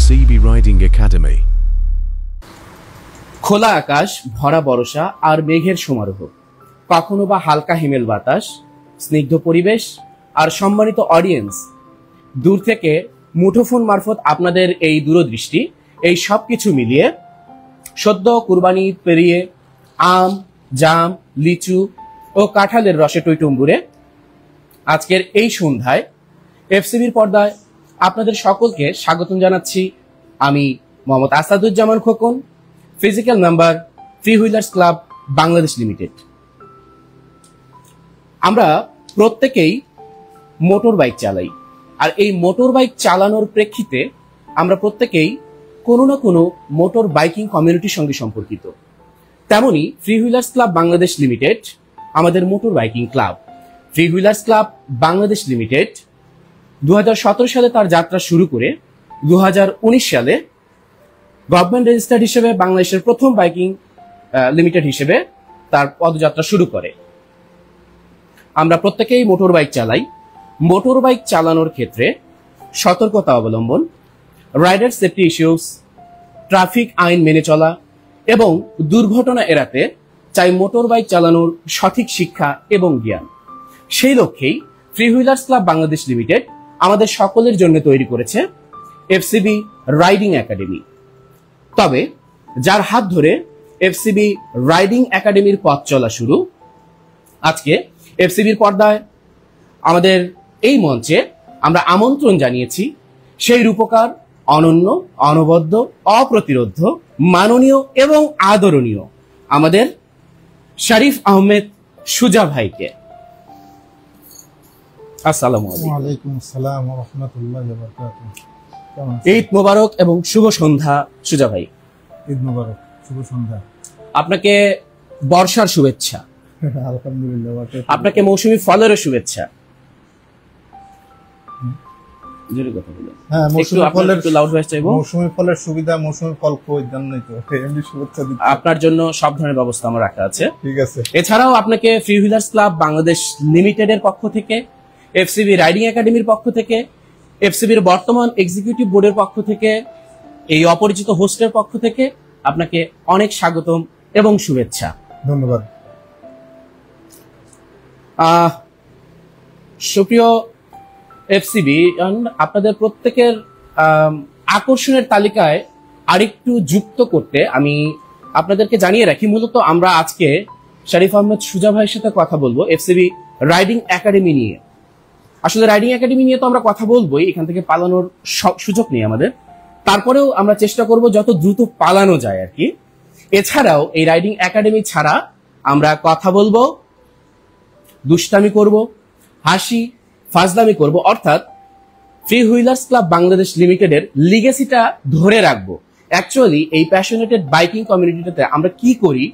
FCB Riding Academy. খোলা আকাশ, ভরা বর্ষা আর মেঘের সমারোহ, কখনো বা হালকা হিমেল বাতাস, স্নিগ্ধ পরিবেশ আর সম্মানিত অডিয়েন্স, দূর থেকে মুঠোফোন মারফত আপনাদের এই দূরদৃষ্টি, এই সব কিছু মিলিয়ে সদ্য কুরবানি পেরিয়ে আম, জাম, লিচু ও কাঁঠালের রসে টইটুম্বুরে আজকের এই সন্ধ্যায় এফসিবির পর্দায় আপনাদের সকলকে স্বাগতম জানাচ্ছি। আমি Mohammad Asaduzzaman Khokon, physical member, free Wheelers Club Bangladesh limited. আমরা প্রত্যেকেই মোটর বাইক চালাই, আর এই মোটর বাইক চালানোর প্রেক্ষিতে আমরা প্রত্যেকেই কোনো না কোনো মোটর বাইকিং কমিউনিটির সঙ্গে সম্পর্কিত। তেমনি Free Wheelers Club Bangladesh Limited আমাদের motor biking club. Free Wheelers Club Bangladesh Limited 2017 সালে তার যাত্রা শুরু করে 2019 সালে গভর্নমেন্ট রেজিস্টার্ড হিসেবে বাংলাদেশের প্রথম বাইকিং লিমিটেড হিসেবে তার পদযাত্রা শুরু করে। আমরা প্রত্যেকেই মোটর বাইক চালাই। মোটর বাইক চালানোর ক্ষেত্রে সতর্কতা অবলম্বন, রাইডার সেফটি ইস্যুস, ট্রাফিক আইন মেনে চলা এবং দুর্ঘটনা এড়াতে চাই মোটর বাইক চালানোর সঠিক শিক্ষা এবং জ্ঞান। সেই লক্ষ্যেই free Wheelers Club Bangladesh Limited আমাদের সকলের জন্য তৈরি করেছে এফসিবি রাইডিং একাডেমি। তবে যার হাত ধরে এফসিবি রাইডিং একাডেমির পথ চলা শুরু, আজকে এফসিবির পর্দায় আমাদের এই মঞ্চে আমরা আমন্ত্রণ জানিয়েছি সেই রূপকার, অনন্য, অনবদ্য, অপ্রতিরোধ্য, মাননীয় এবং আদরণীয় আমাদের শরীফ আহমেদ সুজা ভাইকে। আসসালামু আলাইকুম। আসসালাম ওয়া রাহমাতুল্লাহি ওয়া বারাকাতুহু। ঈদ মোবারক এবং শুভ সন্ধ্যা সুজা ভাই। ঈদ মোবারক, শুভ সন্ধ্যা। আপনাকে বর্ষার শুভেচ্ছা। আলহামদুলিল্লাহ। আপনাকে মৌসুমী ফলেরও শুভেচ্ছা। জোরে কথা বলুন। হ্যাঁ, মৌসুমী ফলের একটু লাউড ভয়েস চাইবো। মৌসুমী ফলের সুবিধা, মৌসুমী ফল কই জানেন তো, এমনি শুভেচ্ছা দিচ্ছি। আপনার জন্য সব ধরনের ব্যবস্থা আমার রাখা আছে। ঠিক আছে। এছাড়াও আপনাকে free Wheelers Club Bangladesh limited এর পক্ষ থেকে, এফসিবি রাইডিং একাডেমির পক্ষ থেকে, এফসিবির বর্তমান এক্সিকিউটিভ বোর্ডের পক্ষ থেকে, এই অপরিচিত হোস্টের পক্ষ থেকে আপনাকে অনেক স্বাগতম এবং শুভেচ্ছা। ধন্যবাদ। সুপ্রিয় এফসিবি, আপনাদের প্রত্যেকের আকর্ষণের তালিকায় আরেকটু যুক্ত করতে আমি আপনাদেরকে জানিয়ে রাখি, মূলত আমরা আজকে শরীফ আহমেদ সুজা ভাইয়ের সাথে কথা বলবো এফসিবি রাইডিং একাডেমি নিয়ে। আসলে রাইডিং একাডেমি নিয়ে তো আমরা কথা বলবোই, এখান থেকে পালানোর সুযোগ নেই আমাদের। তারপরেও আমরা চেষ্টা করব যত দ্রুত পালানো যায় আর কি। এছাড়াও এই রাইডিং একাডেমি ছাড়া আমরা কথা বলবো, দুষ্টামি করব, হাসি ফাজলামি করব, অর্থাৎ ফ্রি হুইলার্স ক্লাব বাংলাদেশ লিমিটেডের লিগেসিটা ধরে রাখবো। অ্যাকচুয়ালি এই প্যাশনেটেড বাইকিং কমিউনিটিতে আমরা কি করি,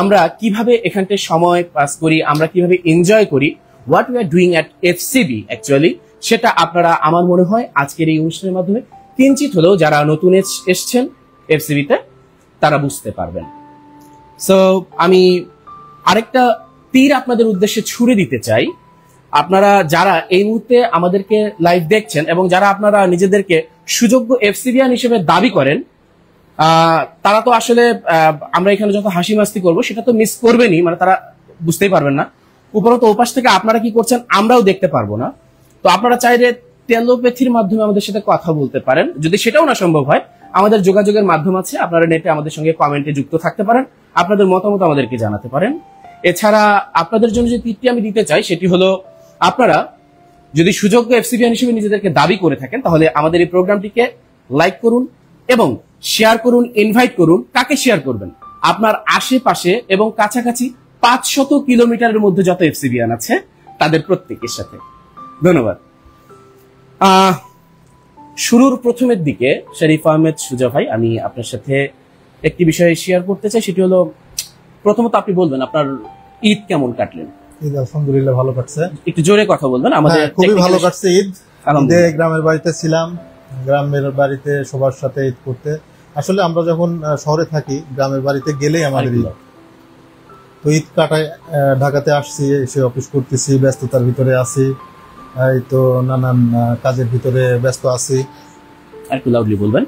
আমরা কিভাবে এখানটায় সময় পাস করি, আমরা কিভাবে এনজয় করি, what we are doing at FCB actually, সেটা আপনারা আমার মনে হয় আজকের এই অনুষ্ঠানের মাধ্যমে কিঞ্চিত হলেও যারা নতুন এসছেন এফসিবিতে তারা বুঝতে পারবেন। সো আমি আরেকটা তীর আপনাদের উদ্দেশ্যে ছুড়ে দিতে চাই। আপনারা যারা এই মুহূর্তে আমাদেরকে লাইভ দেখছেন এবং যারা আপনারা নিজেদেরকে সুযোগ্য এফসিবিয়ান হিসেবে দাবি করেন, তারা তো আসলে আমরা এখানে যত হাসি মাস্তি করবো সেটা তো মিস করবেনই, মানে তারা বুঝতেই পারবেন না। উপরত ওপাশ থেকে আপনারা কি করছেন আমরাও দেখতে পারবো না। তো আপনারা চাইলে টেলোপ্যাথির মাধ্যমে আমাদের সাথে কথা বলতে পারেন। যদি সেটাও না সম্ভব হয়, আমাদের যোগাযোগের মাধ্যম আছে, আপনারা নেটে আমাদের সঙ্গে কমেন্টে যুক্ত থাকতে পারেন, আপনাদের মতামত আমাদেরকে জানাতে পারেন। এছাড়া আপনাদের জন্য যে টিপটি আমি দিতে চাই সেটি হলো, আপনারা যদি সুযোগ্য এফসিবিয়ান হিসেবে নিজেদেরকে দাবি করে থাকেন তাহলে আমাদের এই প্রোগ্রামটিকে লাইক করুন এবং শেয়ার করুন, ইনভাইট করুন। কাকে শেয়ার করবেন? আপনার আশেপাশে এবং কাছাকাছি 500 কিলোমিটারের মধ্যে যত এফসিবিয়ান আছে তাদের প্রত্যেকের সাথে। ধন্যবাদ। শুরুর প্রথমের দিকে শরীফ আহমেদ সুজা ভাই, আমি আপনার সাথে একটি বিষয় শেয়ার করতে চাই, সেটি হলো প্রথমত আপনি বলবেন আপনার ঈদ কেমন কাটলেন? ঈদ আলহামদুলিল্লাহ ভালো কাটছে। একটু জোরে কথা বলবেন। আমাদের খুবই ভালো কাটছে ঈদ। ঈদে গ্রামের বাড়িতে ছিলাম, গ্রামের বাড়িতে সবার সাথে ঈদ করতে। আসলে আমরা যখন শহরে থাকি, গ্রামের বাড়িতে গেলেই আমাদের ঈদ। তো ঈদ কাটায় ঢাকাতে আসছি, এসে অফিস করতেছি, ব্যস্ততার ভিতরে আছি, এই তো নানান কাজের ভিতরে ব্যস্ত আছি। আর একটু লাউডলি বলবেন।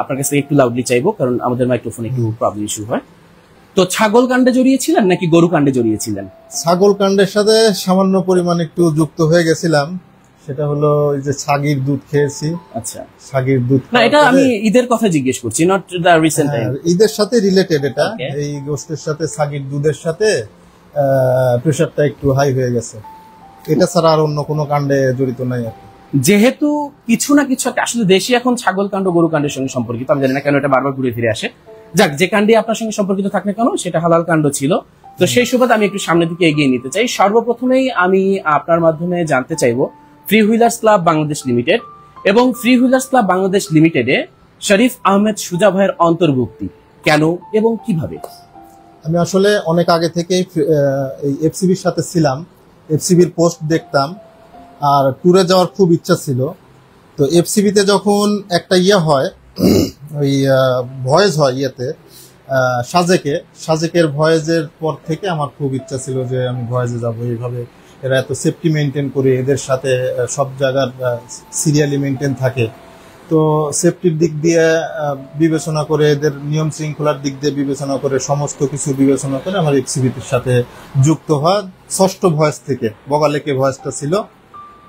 আপনার কাছে একটু লাউডলি চাইবো, কারণ আমাদের মাইক্রোফোনে একটু প্রবলেম ইস্যু হয়। তো ছাগল কাণ্ডে জড়িয়েছিলেন নাকি গরু কাণ্ডে জড়িয়েছিলেন? ছাগল কাণ্ডের সাথে সামান্য পরিমাণ একটু যুক্ত হয়ে গেছিলাম। সেটা হলো এই যে ছাগির দুধ খেয়েছি। আচ্ছা, ছাগির দুধ না, এটা আমি ঈদের কথা জিজ্ঞেস করছি, নট দ্য রিসেন্ট টাইম। ঈদের সাথে রিলেটেড এটা। এই গোষ্ঠের সাথে ছাগির দুধের সাথে প্রেশারটা একটু হাই হয়ে গেছে। এটা ছাড়া আর অন্য কোনো কাণ্ডে জড়িত নাই আর কি। যেহেতু কিছু না কিছু আসলে দেশে এখন ছাগল কাণ্ড গরু কাণ্ডের সঙ্গে সম্পর্কিত, আমি জানি না কেন এটা বারবার ঘুরে ফিরে আসে। যাক, যে কাণ্ডে আপনার সঙ্গে সম্পর্কিত থাক না কেন, সেটা হালাল কাণ্ড ছিল। তো সেই সুবাদে আমি একটু সামনের দিকে এগিয়ে নিতে চাই। সর্বপ্রথমেই আমি আপনার মাধ্যমে জানতে চাইবো free Wheelers Club Bangladesh limited এবং ফ্রি হুইলার্স ক্লাব বাংলাদেশ লিমিটেডে শরীফ আহমেদ সুজা ভাইয়ের অন্তর্ভুক্তি কেন এবং কিভাবে? আমি আসলে অনেক আগে থেকেই এই এফসিবির সাথে ছিলাম, এফসিবির পোস্ট দেখতাম, আর ট্যুরে যাওয়ার খুব ইচ্ছা ছিল। তো এফসিবিতে যখন একটা হয় ওই ভয়েস হয় সাজেকের ভয়েজের পর থেকে আমার খুব ইচ্ছা ছিল যে আমি ভয়েজে যাবো। এইভাবে এরা এত সেফটি মেনটেন করে, এদের সাথে সব জায়গার সিরিয়ালি মেনটেন থাকে। তো সেফটির দিক দিয়ে বিবেচনা করে, এদের নিয়ম শৃঙ্খলার দিক দিয়ে বিবেচনা করে, সমস্ত কিছু বিবেচনা করে আমার এফসিবিটির সাথে যুক্ত হওয়া। ষষ্ঠ ভয়েস থেকে বগালেকে ভয়েসটা ছিল,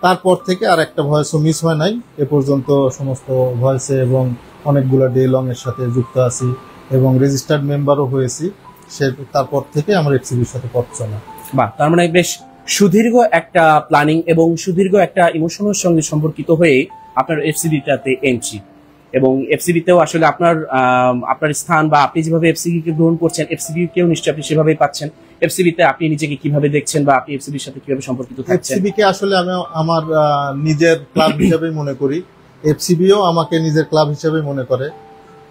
তারপর থেকে আর একটা ভয়েসও মিস হয় নাই এ পর্যন্ত। সমস্ত ভয়েসে এবং অনেকগুলো ডে লং এর সাথে যুক্ত আছি এবং রেজিস্টার্ড মেম্বারও হয়েছি। তারপর থেকে আমার এফসিবির সাথে পথ চলা। বাহ, তার মানে বেশ সুদীর্ঘ একটা প্ল্যানিং এবং সুদীর্ঘ একটা ইমোশনের সঙ্গে সম্পর্কিত হয়ে আপনার এফসিবিটাতে এন্ট্রি, এবং এফসিবিতেও আসলে আপনার স্থান বা আপনি যেভাবে এফসিবি কে গ্রহণ করছেন, এফসিবি কেও নিশ্চয়ই আপনি সেভাবেই পাচ্ছেন। এফসিবিতে আপনি নিজেকে কিভাবে দেখছেন বা আপনি এফসিবির সাথে কিভাবে সম্পর্কিত থাকছেন? এফসিবি কে আসলে আমি আমার নিজের ক্লাব হিসেবেই মনে করি, এফসিবিও আমাকে নিজের ক্লাব হিসেবেই মনে করে।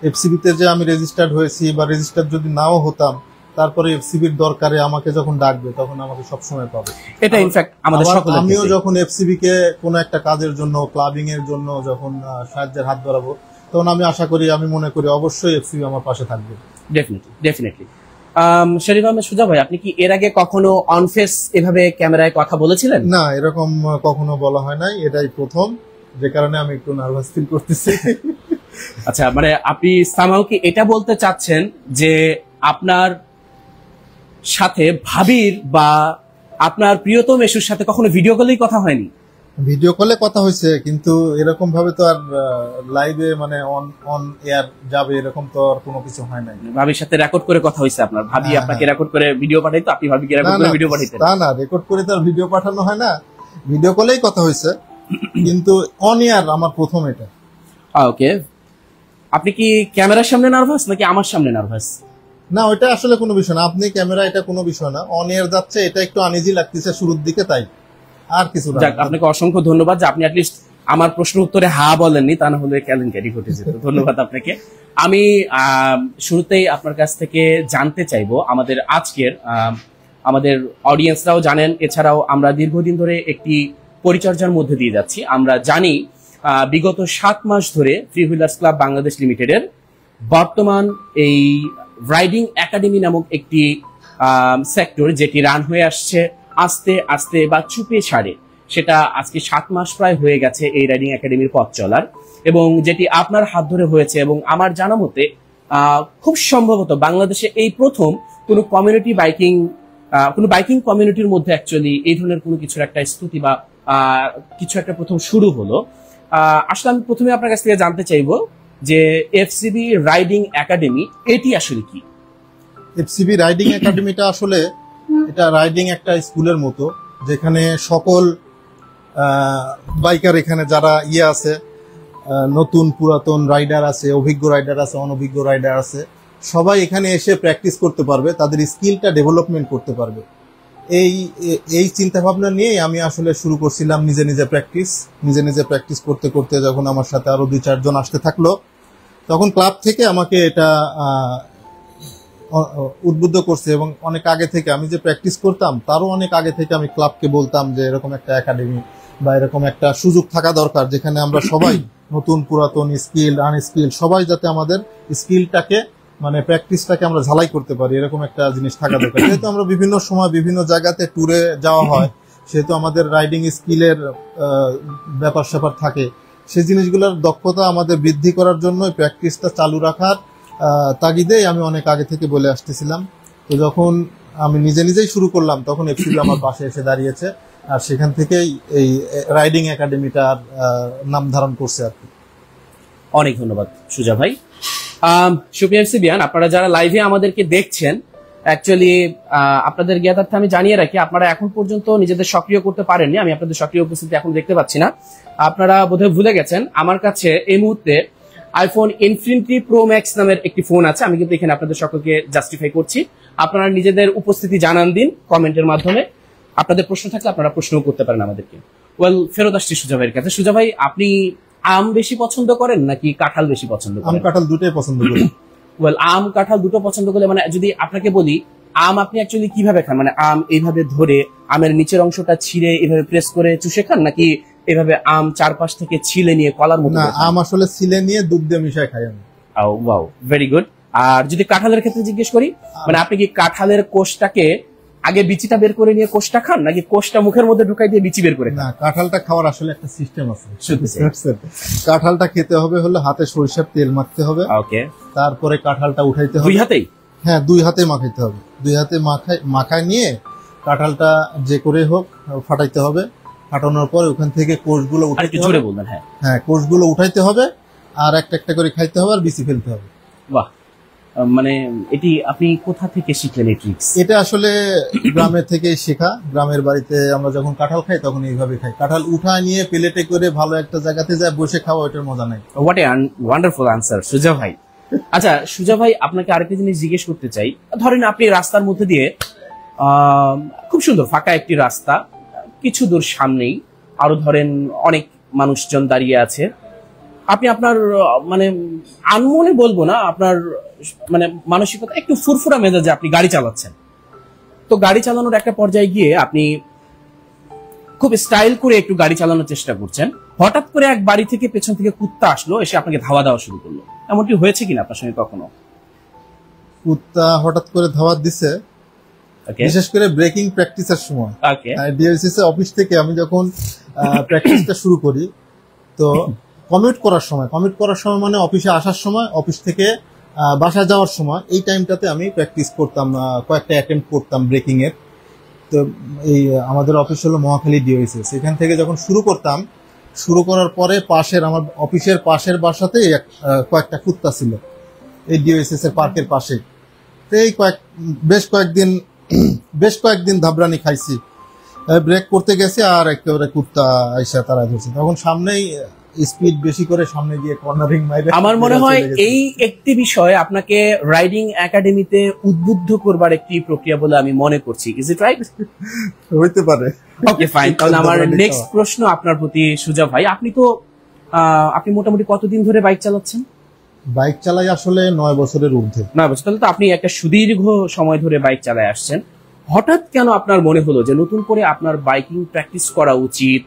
এফসিবিতে যে আমি রেজিস্টার্ড হয়েছি বা রেজিস্টার্ড যদি নাও হতাম, তারপরে এফসিবির দরকারে আমাকে যখন ডাকবে তখন আমাকে সবসময় পাবে। এটা ইনফ্যাক্ট আমাদের সকলের। আমিও যখন এফসিবি কে কোনো একটা কাজের জন্য, ক্লাবিং এর জন্য যখন সাহায্যের হাত বাড়াবো, তখন আমি আশা করি, আমি মনে করি অবশ্যই এফসিবি আমার পাশে থাকবে। ডেফিনেটলি। শরীফ আহমেদ সুজা ভাই, আপনি কি এর আগে কখনো অনফেস এভাবে ক্যামেরায় কথা বলেছিলেন? না, এরকম কখনো বলা হয় নাই, এটাই প্রথম, যে কারণে আমি একটু নার্ভাস ফিল করতেছি। আচ্ছা, মানে আপনি সামাও কি এটা বলতে চাচ্ছেন যে আপনার সাথে ভাবির বা আপনার প্রিয়তম এশুর সাথে কখনো ভিডিও কলেই কথা হয়নি? ভিডিও কলে কথা হয়েছে, কিন্তু এরকম ভাবে তো আর লাইভে মানে অন এয়ার যাবে এরকম তো আর কোনো কিছু হয় নাই। ভাবির সাথে রেকর্ড করে কথা হয়েছে আপনার? ভাবি আপনাকে রেকর্ড করে ভিডিও পাঠাইতো, আপনি ভাবিকে রেকর্ড করে ভিডিও পাঠাইতেন? তা না, রেকর্ড করে তো আর ভিডিও পাঠানো হয় না, ভিডিও কলেই কথা হয়েছে, কিন্তু অন এয়ার আমার প্রথম এটা। ওকে, আপনি কি ক্যামেরার সামনে নার্ভাস নাকি আমার সামনে নার্ভাস? না, ওইটা আসলে কোনো বিষয় না, আপনি ক্যামেরা, এটা কোনো বিষয় না। অন এয়ার যাচ্ছে, এটা একটু আনইজি লাগতেছে শুরুর দিকে, তাই আর কিছু না। আপনাকে অসংখ্য ধন্যবাদ যে আপনি অ্যাটলিস্ট আমার প্রশ্ন উত্তরে হ্যাঁ বলেননি, তা না হলে কেলেঙ্কারি ঘটে যেত। ধন্যবাদ আপনাকে। আমি শুরুতেই আপনার কাছ থেকে জানতে চাইবো, আমাদের আজকের আমাদের অডিয়েন্সরাও জানেন, এছাড়াও আমরা দীর্ঘদিন ধরে একটি পরিচর্যার মধ্যে দিয়ে যাচ্ছি। আমরা জানি বিগত 7 মাস ধরে ফ্রি হুইলার্স ক্লাব বাংলাদেশ লিমিটেডের বর্তমান এই রাইডিং একাডেমি নামক একটি সেক্টর, যেটি রান হয়ে আসছে আস্তে আস্তে বা চুপে ছাড়ে, সেটা আজকে 7 মাস প্রায় হয়ে গেছে এই রাইডিং একাডেমির পথ চলার, এবং যেটি আপনার হাত ধরে হয়েছে। এবং আমার জানা মতে খুব সম্ভবত বাংলাদেশে এই প্রথম কোনো কমিউনিটি বাইকিং, কোনো বাইকিং কমিউনিটির মধ্যে অ্যাকচুয়ালি এই ধরনের কোনো কিছুর একটা স্তুতি বা কিছু একটা প্রথম শুরু হলো। আসলে আমি প্রথমে আপনার কাছ থেকে জানতে চাইবো যে এফসিবি রাইডিং একাডেমি এটি আসলে কি? এফসিবি রাইডিং একাডেমিটা আসলে এটা রাইডিং একটা স্কুলের মতো, যেখানে সকল বাইকার, এখানে যারা আছে, নতুন পুরাতন রাইডার আছে, অভিজ্ঞ রাইডার আছে, অনভিজ্ঞ রাইডার আছে, সবাই এখানে এসে প্র্যাকটিস করতে পারবে, তাদের স্কিলটা ডেভেলপমেন্ট করতে পারবে। এই চিন্তা ভাবনা নিয়েই আমি আসলে শুরু করছিলাম নিজে নিজে প্র্যাকটিস করতে করতে, যখন আমার সাথে আরো 2-4 জন আসতে থাকলো, তখন ক্লাব থেকে আমাকে এটা উদ্বুদ্ধ করছে। এবং অনেক আগে থেকে আমি যে প্র্যাকটিস করতাম, তারও অনেক আগে থেকে আমি ক্লাবকে বলতাম যে এরকম একটা একাডেমি বা এরকম একটা সুযোগ থাকা দরকার, যেখানে আমরা সবাই নতুন পুরাতন, স্কিল আনস্কিল, সবাই যাতে আমাদের স্কিলটাকে মানে প্র্যাকটিসটাকে আমরা ঝালাই করতে পারি, এরকম একটা জিনিস থাকা দরকার। যেহেতু আমরা বিভিন্ন সময় বিভিন্ন জায়গাতে ট্যুরে যাওয়া হয়, সেহেতু আমাদের রাইডিং স্কিলের ব্যাপার স্যাপার থাকে। সেই জিনিসগুলোর দক্ষতা আমাদের বৃদ্ধি করার জন্য প্র্যাকটিসটা চালু রাখার তাগিদেই আমি অনেক আগে থেকে বলে আসতেছিলাম। তো যখন আমি নিজেই শুরু করলাম তখন এফসিবি আমার পাশে এসে দাঁড়িয়েছে, আর সেখান থেকেই এই রাইডিং একাডেমিটার নাম ধারণ করছে আর কি। অনেক ধন্যবাদ সুজা ভাই। সুপ্রিয় এফসিবিয়ান, আপনারা যারা লাইভে আমাদেরকে দেখছেন, অ্যাকচুয়ালি আপনাদের জ্ঞাতার্থে আমি জানিয়ে রাখি, আপনারা এখন পর্যন্ত নিজেদের সক্রিয় করতে পারেননি। আমি আপনাদের সক্রিয় উপস্থিতি এখন দেখতে পাচ্ছি না। আপনারা বোধহয় ভুলে গেছেন, আমার কাছে এই মুহূর্তে আইফোন ইনফিনিটি প্রো ম্যাক্স নামের একটি ফোন আছে। আমি কিন্তু এখানে আপনাদের সকলকে জাস্টিফাই করছি। আপনারা নিজেদের উপস্থিতি জানান দিন কমেন্টের মাধ্যমে। আপনাদের প্রশ্ন থাকলে আপনারা প্রশ্নও করতে পারেন আমাদেরকে। ওয়েল, ফেরত আসছি সুজা ভাইয়ের কাছে। সুজা ভাই, আপনি আম বেশি পছন্দ করেন নাকি কাঁঠাল বেশি পছন্দ করেন? আম কাঁঠাল দুটোই পছন্দ করি। ওয়েল, আম কাঁঠাল দুটো পছন্দ করলে, মানে যদি আপনাকে বলি আম আপনি অ্যাকচুয়ালি কিভাবে খান, মানে আম এইভাবে ধরে আমের নিচের অংশটা ছিঁড়ে এভাবে প্রেস করে চুষে খান, নাকি এভাবে আম চারপাশ থেকে ছিলে নিয়ে কলার মতো? না, আম আসলে ছিলে নিয়ে দুধ দিয়ে মিশায় খাই আমি। Wow, very good. আর যদি কাঁঠালের ক্ষেত্রে জিজ্ঞেস করি, মানে আপনি কি কাঁঠালের কোষটাকে আগে বিচিটা বের করে নিয়ে কোষটা খান, নাকি কোষটা মুখের মধ্যে ঢুকাই দিয়ে বিচি বের করে খান? না, কাঁঠালটা খাওয়ার আসলে একটা সিস্টেম আছে। কাঁঠালটা খেতে হবে হলে হাতে সরিষার তেল মাখতে হবে। ওকে। তারপরে কাঁঠালটা উঠাইতে হবে। দুই হাতেই? হ্যাঁ, দুই হাতে মাখাইতে হবে। দুই হাতে মাখায় নিয়ে কাঁঠালটা যে করে হোক ফাটাইতে হবে। ফাটানোর পর ওখান থেকে কোষগুলো উঠাইতে হবে। বলবেন? হ্যাঁ, কোষগুলো উঠাইতে হবে আর একটা করে খাইতে হবে আর বিচি ফেলতে হবে। বাহ, মানে এটি আপনি কোথা থেকে শিখলেন এই ট্রিক্স? এটা আসলে গ্রামের থেকেই শেখা। গ্রামের বাড়িতে আমরা যখন কাঁঠাল খাই তখন এইভাবে খাই। কাঁঠাল উঠায় নিয়ে প্লেটে করে ভালো একটা জায়গাতে যায় বসে খাওয়া, ওইটার মজা নাই। হোয়াট এ ওয়ান্ডারফুল আনসার সুজা ভাই। আচ্ছা সুজা ভাই, আপনাকে আরেকটা জিনিস জিজ্ঞেস করতে চাই। ধরেন আপনি রাস্তার মধ্যে দিয়ে, খুব সুন্দর ফাঁকা একটি রাস্তা, কিছু দূর সামনেই আরো ধরেন অনেক মানুষজন দাঁড়িয়ে আছে, আপনি আপনার মানে আনমনে বলবো না, আপনার মানে মানসিকতা একটু ফুরফুরা মেজাজে আপনি গাড়ি চালাচ্ছেন। তো গাড়ি চালানোর একটা পর্যায়ে গিয়ে আপনি খুব স্টাইল করে একটু গাড়ি চালানোর চেষ্টা করছেন, হঠাৎ করে এক বাড়ি থেকে পেছন থেকে কুত্তা আসলো, এসে আপনাকে ধাওয়া দেওয়া শুরু করলো। এমনটি হয়েছে কিনা আপনার সঙ্গে কখনো? কুত্তা হঠাৎ করে ধাওয়া দিছে, বিশেষ করে ব্রেকিং প্র্যাকটিসের সময়। ডিএলসিসি অফিস থেকে আমি যখন প্র্যাকটিসটা শুরু করি, তো কমিউট করার সময় মানে অফিসে আসার সময়, অফিস থেকে বাসায় যাওয়ার সময়, এই টাইমটাতে আমি প্র্যাকটিস করতাম, কয়েকটা অ্যাটেম্প্ট করতাম ব্রেকিং এর। তো এই আমাদের অফিস হলো মহাখালী ডিওএসএস। এখান থেকে যখন শুরু করার পরে আমার অফিসের পাশের বাসাতে কয়েকটা কুত্তা ছিল, এই ডিওএসএস এর পার্কের পাশে। তো এই বেশ কয়েকদিন ধাবরানি খাইছি। ব্রেক করতে গেছে আর একেবারে কুত্তা আইসা তারা ধরছে, তখন সামনেই স্পিড বেশি করে সামনে গিয়ে কর্নারিং মাইরে। আমার মনে হয় এই একটি বিষয় আপনাকে রাইডিং একাডেমিতে উদ্বুদ্ধ করবার একটি প্রক্রিয়া বলে আমি মনে করছি। Is it right? হইতে পারে। ওকে, ফাইন। তাহলে আমার নেক্সট প্রশ্ন আপনার প্রতি সুজা ভাই, আপনি মোটামুটি কতদিন ধরে বাইক চালাচ্ছেন? বাইক চালাই আসলে 9 বছরের ঊর্ধ্বে। 9 বছর। তাহলে তো আপনি একটা সুদীর্ঘ সময় ধরে বাইক চালায় আসছেন। হঠাৎ কেন আপনার মনে হলো যে নতুন করে আপনার বাইকিং প্র্যাকটিস করা উচিত,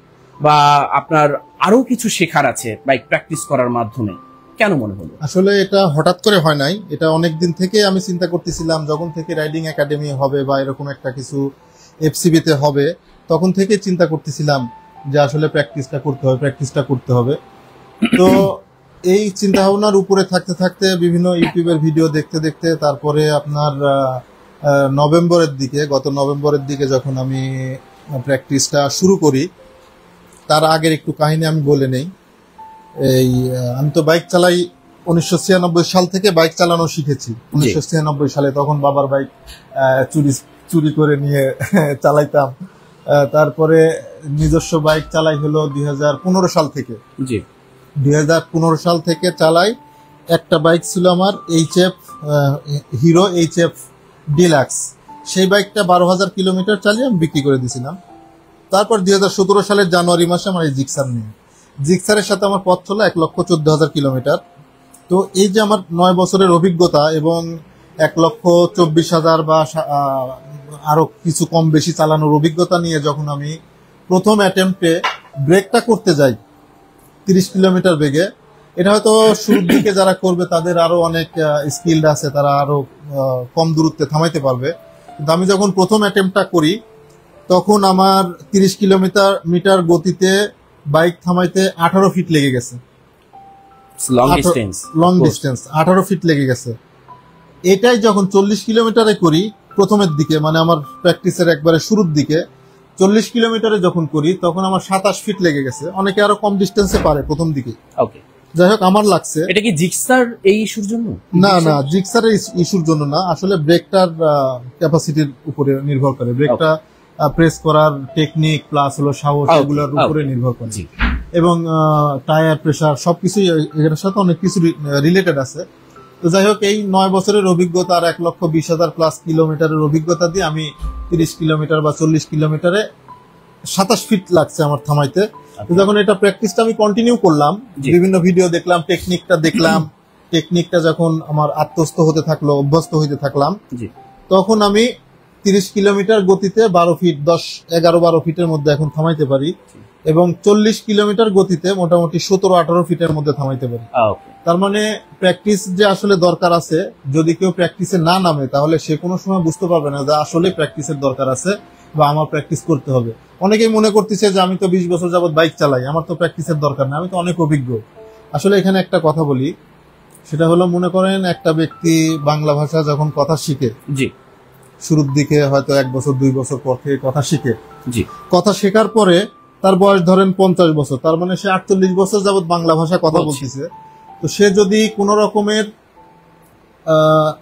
বা আপনার আরো কিছু শেখার আছে বাইক প্র্যাকটিস করার মাধ্যমে? কেন মনে হলো? আসলে এটা হঠাৎ করে হয় নাই, এটা অনেক দিন থেকে আমি চিন্তা করতেছিলাম। যখন থেকে রাইডিং একাডেমি হবে বা এরকম একটা কিছু এফসিবিতে হবে, তখন থেকে চিন্তা করতেছিলাম যে আসলে প্র্যাকটিসটা করতে হবে। তো এই চিন্তা ভাবনার উপরে থাকতে থাকতে বিভিন্ন ইউটিউবের ভিডিও দেখতে তারপরে আপনার গত নভেম্বরের দিকে যখন আমি প্র্যাকটিসটা শুরু করি, তার আগের একটু কাহিনী আমি বলে নেই। আমি তো বাইক চালাই 1996 সাল থেকে বাইক চালানো শিখেছি। 1996 সালে তখন বাবার বাইক চুরি করে নিয়ে চালাইতাম। তারপরে নিজস্ব বাইক চালাই হলো 2015 সাল থেকে। 2015 সাল থেকে চালাই। একটা বাইক ছিল আমার হিরো HF ডিলাক্স। সেই বাইকটা 12,000 কিলোমিটার চালিয়ে আমি বিক্রি করে দিয়েছিলাম। তারপর 2017 সালের জানুয়ারি মাসে আমার এই জিক্সারের সাথে আমার পথ চলা 1,14,000 কিলোমিটার। তো এই যে আমার 9 বছরের অভিজ্ঞতা এবং 1,24,000 বা আরো কিছু কম বেশি চালানোর অভিজ্ঞতা নিয়ে যখন আমি প্রথম অ্যাটেম্পটে ব্রেকটা করতে যাই 30 কিলোমিটার বেগে, এটা হয়তো শুরুর দিকে যারা করবে তাদের আরো অনেক স্কিলড আছে, তারা আরো কম দূরত্বে থামাইতে পারবে। কিন্তু আমি যখন প্রথম অ্যাটেম্পটটা করি তখন আমার 30 কিলোমিটার গতিতে বাইক থামাইতে 18 ফিট লেগে গেছে। লং ডিস্টেন্স 18 ফিট লেগে গেছে। এটাই যখন 40 কিলোমিটারে করি প্রথমের দিকে, মানে আমার প্র্যাকটিসের একবারে শুরুর দিকে 40 কিলোমিটারে যখন করি তখন আমার 27 ফিট লেগে গেছে। অনেকে আরো কম ডিস্টেন্সে পারে প্রথম দিকে। ওকে, যাই হোক আমার লাগছে। এটা কি জিক্সার এই ইস্যুর জন্য? না না, জিক্সারের ইস্যুর জন্য না, আসলে ব্রেকটার ক্যাপাসিটির উপরে নির্ভর করে। ব্রেকটা প্রেস করার টেকনিক প্লাস হলো সাহস, এগুলোর উপরে নির্ভর করে। এবং টায়ার প্রেসার সবকিছুই এর সাথে অনেক কিছু রিলেটেড আছে। তো যাই হোক, এই 9 বছরের অভিজ্ঞতা আর 1,20,000 প্লাস কিলোমিটারের অভিজ্ঞতা দিয়ে আমি 30 কিলোমিটার বা 40 কিলোমিটারে 27 ফিট লাগছে আমার থামাইতে। তো যখন এটা প্র্যাকটিসটা আমি কন্টিনিউ করলাম, বিভিন্ন ভিডিও দেখলাম, টেকনিকটা যখন আমার আত্মস্থ হতে থাকলো, অভ্যস্ত হইতে থাকলাম, তখন আমি 30 কিলোমিটার গতিতে 12 ফিট 11-12 ফিটের মধ্যে এখন থামাইতে পারি এবং 40 কিলোমিটার গতিতে মোটামুটি 17-18 ফিটের মধ্যে থামাইতে পারি। তার মানে প্র্যাকটিস যে আসলে দরকার আছে, যদি কেউ প্র্যাকটিসে না নামে তাহলে সে কোনো সময় বুঝতে পারবে না যে আসলে প্র্যাকটিসের দরকার আছে বা আমার প্র্যাকটিস করতে হবে। অনেকেই মনে করতেছে যে আমি তো 20 বছর যাবত বাইক চালাই, আমার তো প্র্যাকটিসের দরকার না, আমি তো অনেক অভিজ্ঞ। আসলে এখানে একটা কথা বলি, সেটা হলো, মনে করেন একটা ব্যক্তি বাংলা ভাষা যখন কথা শিখে, শুরুর দিকে হয়তো 1 বছর 2 বছর পর থেকে কথা শিখে, কথা শেখার পরে তার বয়স ধরেন 50 বছর, তার মানে সে 48 বছর যাবত বাংলা ভাষা কথা বলতেছে। তো সে যদি কোন রকমের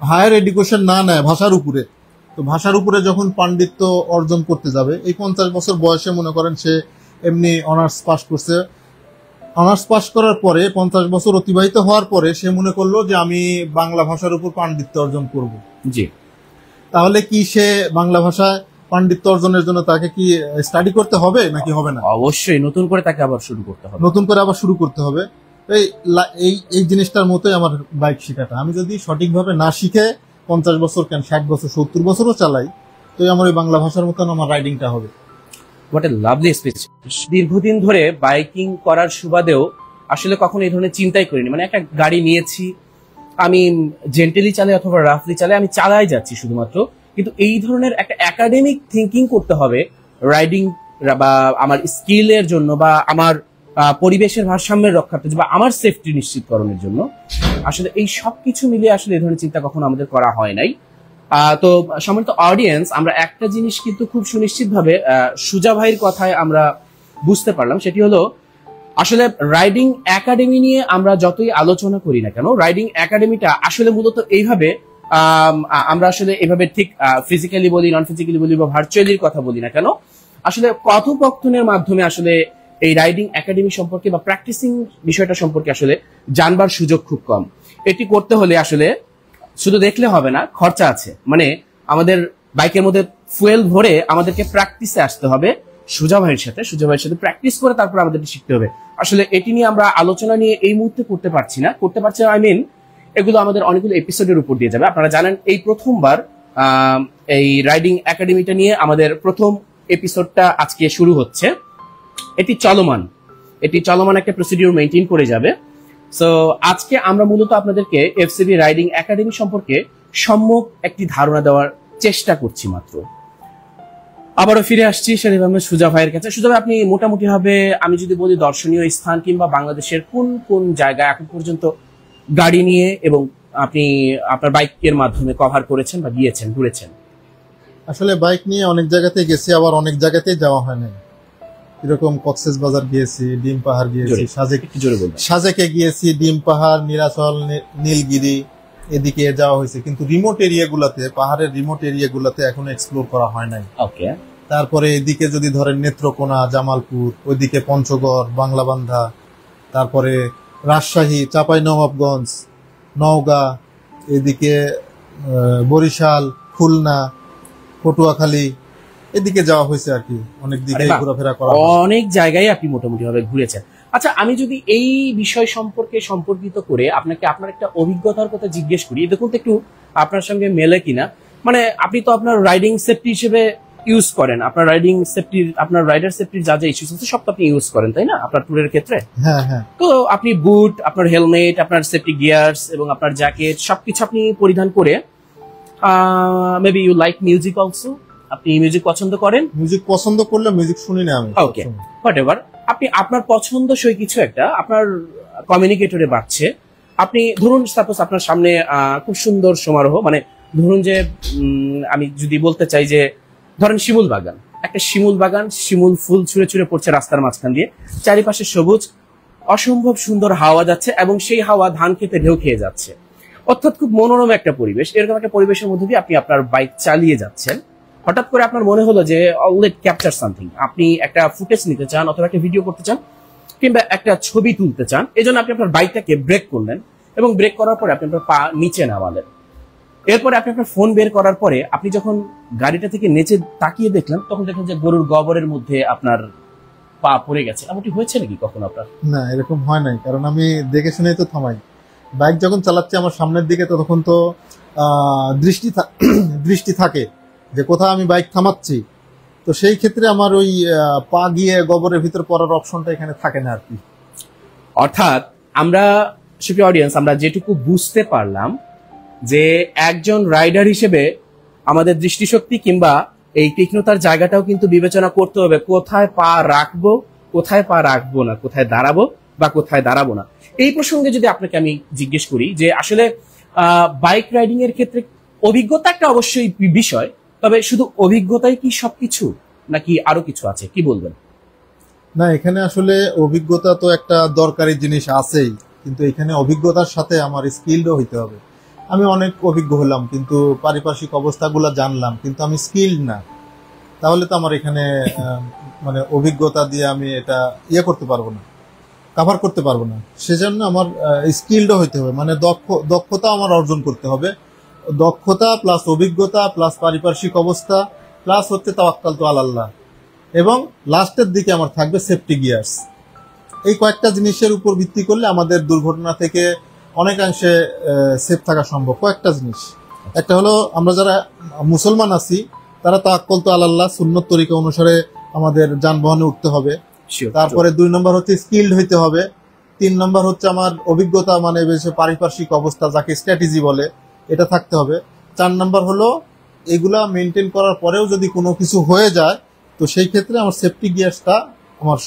হায়ার এডুকেশন না নেয় ভাষার উপরে, তো ভাষার উপরে যখন পাণ্ডিত্য অর্জন করতে যাবে, এই 50 বছর বয়সে মনে করেন সে এমনি অনার্স পাস করছে, অনার্স পাস করার পরে 50 বছর অতিবাহিত হওয়ার পরে সে মনে করলো যে আমি বাংলা ভাষার উপর পাণ্ডিত্য অর্জন করব। তাহলে কি সে বাংলা ভাষায় পাণ্ডিত্য অর্জনের জন্য তাকে কি স্টাডি করতে হবে নাকি হবে না? অবশ্যই নতুন করে তাকে আবার শুরু করতে হবে, শুরু করতে হবে। এই জিনিসটার মতোই আমার বাইক শেখাটা। আমি যদি সঠিকভাবে না শিখে 50 বছর কেন 60 বছর 70 বছরও চালাই, তো আমার ওই বাংলা ভাষার মতন আমার রাইডিংটা হবে। What a lovely speech. দীর্ঘদিন ধরে বাইকিং করার সুবাদেও আসলে কখনো এই ধরনের চিন্তাই করিনি। মানে একটা গাড়ি নিয়েছি, আমি জেন্টেলি চালাই অথবা রাফলি চালাই, আমি চালাই যাচ্ছি শুধুমাত্র, কিন্তু এই ধরনের একটা একাডেমিক থিঙ্কিং করতে হবে রাইডিং বা আমার স্কিলের জন্য বা আমার পরিবেশের ভারসাম্যের রক্ষার্থে বা আমার সেফটি নিশ্চিতকরণের জন্য। আসলে এই সবকিছু মিলিয়ে আসলে এই ধরনের চিন্তা কখনো আমাদের করা হয় নাই। তো সম্মানিত অডিয়েন্স, আমরা একটা জিনিস কিন্তু খুব সুনিশ্চিতভাবে সুজা ভাইয়ের কথায় আমরা বুঝতে পারলাম, সেটি হলো আসলে রাইডিং একাডেমি নিয়ে আমরা যতই আলোচনা করি না কেন, রাইডিং একাডেমিটা আসলে মূলত এইভাবে আমরা আসলে এভাবে ঠিক ফিজিক্যালি বলি, নন ফিজিক্যালি বলি বা ভার্চুয়ালির কথা বলি না কেন, আসলে কথোপকথনের মাধ্যমে আসলে এই রাইডিং একাডেমি সম্পর্কে বা প্র্যাকটিসিং বিষয়টা সম্পর্কে আসলে জানবার সুযোগ খুব কম। এটি করতে হলে আসলে শুধু দেখলে হবে না, খরচা আছে। মানে আমাদের বাইকের মধ্যে ফুয়েল ভরে আমাদেরকে প্র্যাকটিসে আসতে হবে সুজা ভাইয়ের সাথে প্র্যাকটিস করে তারপর আমাদেরকে শিখতে হবে। আসলে এটি নিয়ে আমরা আলোচনা নিয়ে এই মুহূর্তে করতে পারছি না, আই মিন এগুলো আমাদের অনেকগুলো এপিসোডের উপর দিয়ে যাবে। আপনারা জানেন এই প্রথমবার এই রাইডিং একাডেমিটা নিয়ে আমাদের প্রথম এপিসোডটা আজকে শুরু হচ্ছে। এটি চলমান একটা প্রসিডিউর মেইনটেইন করে যাবে। সো আজকে আমরা মূলত আপনাদেরকে এফসিবি রাইডিং একাডেমি সম্পর্কে সম্যক একটি ধারণা দেওয়ার চেষ্টা করছি মাত্র। আবারও ফিরে আসছি শরীফ আহমেদ সুজা ভাইয়ের কাছে। সুজা ভাই, আপনি মোটামুটি ভাবে আমি যদি বলি দর্শনীয় স্থান কিংবা বাংলাদেশের কোন কোন জায়গায় এখন পর্যন্ত গাড়ি নিয়ে এবং আপনি আপনার বাইকের মাধ্যমে কভার করেছেন বা গিয়েছেন, ঘুরেছেন? আসলে বাইক নিয়ে অনেক জায়গাতে গেছি, আবার অনেক জায়গাতেই যাওয়া হয় না। এরকম কক্সবাজার গিয়েছি, ডিম পাহাড় গিয়েছি, সাজেকে গিয়েছি, ডিম পাহাড়, নীলাচল, নীলগিরি, এদিকে যাওয়া হয়েছে, কিন্তু রিমোট এরিয়াগুলোতে, পাহাড়ের রিমোট এরিয়াগুলোতে এখনো এক্সপ্লোর করা হয় নাই। ওকে। তারপরে এদিকে যদি ধরেন নেত্রকোনা, জামালপুর, ওইদিকে পঞ্চগড়, বাংলাবান্ধা, তারপরে রাজশাহী, চাঁপাইনবাবগঞ্জ, নওগাঁ, এদিকে বরিশাল, খুলনা, পটুয়াখালী, এদিকে যাওয়া হয়েছে আর কি। অনেক দিকে ঘোরাফেরা করা, অনেক জায়গায় আপনি মোটামুটি ভাবে ঘুরেছেন। আচ্ছা, আমি যদি এই বিষয় সম্পর্কিত করে আপনাকে আপনার একটা অভিজ্ঞতার কথা জিজ্ঞেস করি, দেখুন তো একটু আপনার সঙ্গে মেলে কিনা। মানে আপনি তো আপনার রাইডিং সেফটি হিসেবে ইউজ করেন, আপনার রাইডার সেফটির যা যা ইস্যুস আছে সব তো আপনি ইউজ করেন, তাই না, আপনার ট্যুরের ক্ষেত্রে? হ্যাঁ হ্যাঁ। তো আপনি বুট, আপনার হেলমেট, আপনার সেফটি গিয়ার্স এবং আপনার জ্যাকেট সবকিছু আপনি পরিধান করে, maybe you like music also, আপনি মিউজিক পছন্দ করেন? মিউজিক পছন্দ করলে মিউজিক শুনি না আমি। Okay, whatever. আপনি আপনার পছন্দসই কিছু একটা আপনার কমিউনিকেটরে বাজছে, আপনি ধরুন সাপোজ আপনার সামনে খুব সুন্দর সমারোহ, মানে ধরুন যে আমি যদি বলতে চাই যে ধরেন শিমুল বাগান, একটা শিমুল বাগান, শিমুল ফুল ছুঁড়ে ছুঁড়ে পড়ছে রাস্তার মাঝখান দিয়ে, চারিপাশে সবুজ, অসম্ভব সুন্দর হাওয়া যাচ্ছে এবং সেই হাওয়া ধান খেতে ঢেউ খেয়ে যাচ্ছে, অর্থাৎ খুব মনোরম একটা পরিবেশ। এরকম একটা পরিবেশের মধ্যে দিয়ে আপনি আপনার বাইক চালিয়ে যাচ্ছেন, হঠাৎ করে আপনার মনে হলো যে লেট ক্যাপচার সামথিং, আপনি একটা ফুটেজ নিতে চান অথবা একটা ভিডিও করতে চান কিংবা একটা ছবি তুলতে চান, এই জন্য আপনি আপনার বাইকটাকে ব্রেক করলেন এবং ব্রেক করার পরে আপনি আপনার পা নিচে নামালেন। এরপরে আপনি আপনার ফোন বের করার পরে আপনি যখন গাড়িটা থেকে নিচে তাকিয়ে দেখলেন, তখন দেখলেন যে গরুর গোবরের মধ্যে আপনার পা পড়ে গেছে। এমনটি হয়েছে নাকি কখনো আপনার? না, এরকম হয় নাই, কারণ আমি দেখে শুনেই তো থামাই। বাইক যখন চালাচ্ছি আমার সামনের দিকে, তখন তো দৃষ্টি থাকে যে কোথাও আমি বাইক থামাচ্ছি, তো সেই ক্ষেত্রে আমার ওই পা গিয়ে গোবরের ভিতর পড়ার অপশনটা এখানে থাকে না আর কি। অর্থাৎ আমরা সুপ্রিয় অডিয়েন্স, আমরা যেটুকু বুঝতে পারলাম যে একজন রাইডার হিসেবে আমাদের দৃষ্টিশক্তি কিংবা এই তীক্ষ্ণতার জায়গাটাও কিন্তু বিবেচনা করতে হবে, কোথায় পা রাখবো, কোথায় পা রাখবো না, কোথায় দাঁড়াবো বা কোথায় দাঁড়াবো না। এই প্রসঙ্গে যদি আপনাকে আমি জিজ্ঞেস করি যে আসলে বাইক রাইডিং এর ক্ষেত্রে অভিজ্ঞতা একটা অবশ্যই বিষয়, তবে শুধু অভিজ্ঞতাই কি সবকিছু নাকি আরো কিছু আছে, কি বলবেন? না, এখানে আসলে অভিজ্ঞতা তো একটা দরকারি জিনিস আছেই, কিন্তু এখানে অভিজ্ঞতার সাথে আমার স্কিলও হইতে হবে। আমি অনেক অভিজ্ঞ হলাম, কিন্তু পারিপার্শ্বিক অবস্থাগুলো জানলাম, কিন্তু আমি স্কিল্ড না, তাহলে তো আমার এখানে মানে অভিজ্ঞতা দিয়ে আমি এটা করতে পারবো না, কভার করতে পারবো না। সেজন্য আমার স্কিলডও হইতে হবে, মানে দক্ষতা আমার অর্জন করতে হবে। দক্ষতা প্লাস অভিজ্ঞতা প্লাস পারিপার্শ্বিক অবস্থা প্লাস হচ্ছে তাওয়াক্কাল তো আল্লাহ, এবং লাস্টের দিকে আমার থাকবে সেফটি গিয়ার্স। এই কয়েকটা জিনিসের উপর ভিত্তি করলে আমাদের দুর্ঘটনা থেকে অনেকাংশে সেফ থাকা সম্ভব। কয়েকটা জিনিস, একটা হলো আমরা যারা মুসলমান আছি তারা তাওয়াক্কাল তো আল্লাহ সুন্নত তরিকা অনুসারে আমাদের যানবাহনে উঠতে হবে। তারপরে 2 নম্বর হচ্ছে স্কিল্ড হইতে হবে। 3 নম্বর হচ্ছে আমার অভিজ্ঞতা, মানে পারিপার্শ্বিক অবস্থা যাকে স্ট্র্যাটেজি বলে, এটা থাকতে হবে। 4 নম্বর হলো এগুলা মেনটেন করার পরেও যদি কোনো কিছু হয়ে যায়, তো সেই ক্ষেত্রে আমার সেফটি গিয়ার্সটা আমার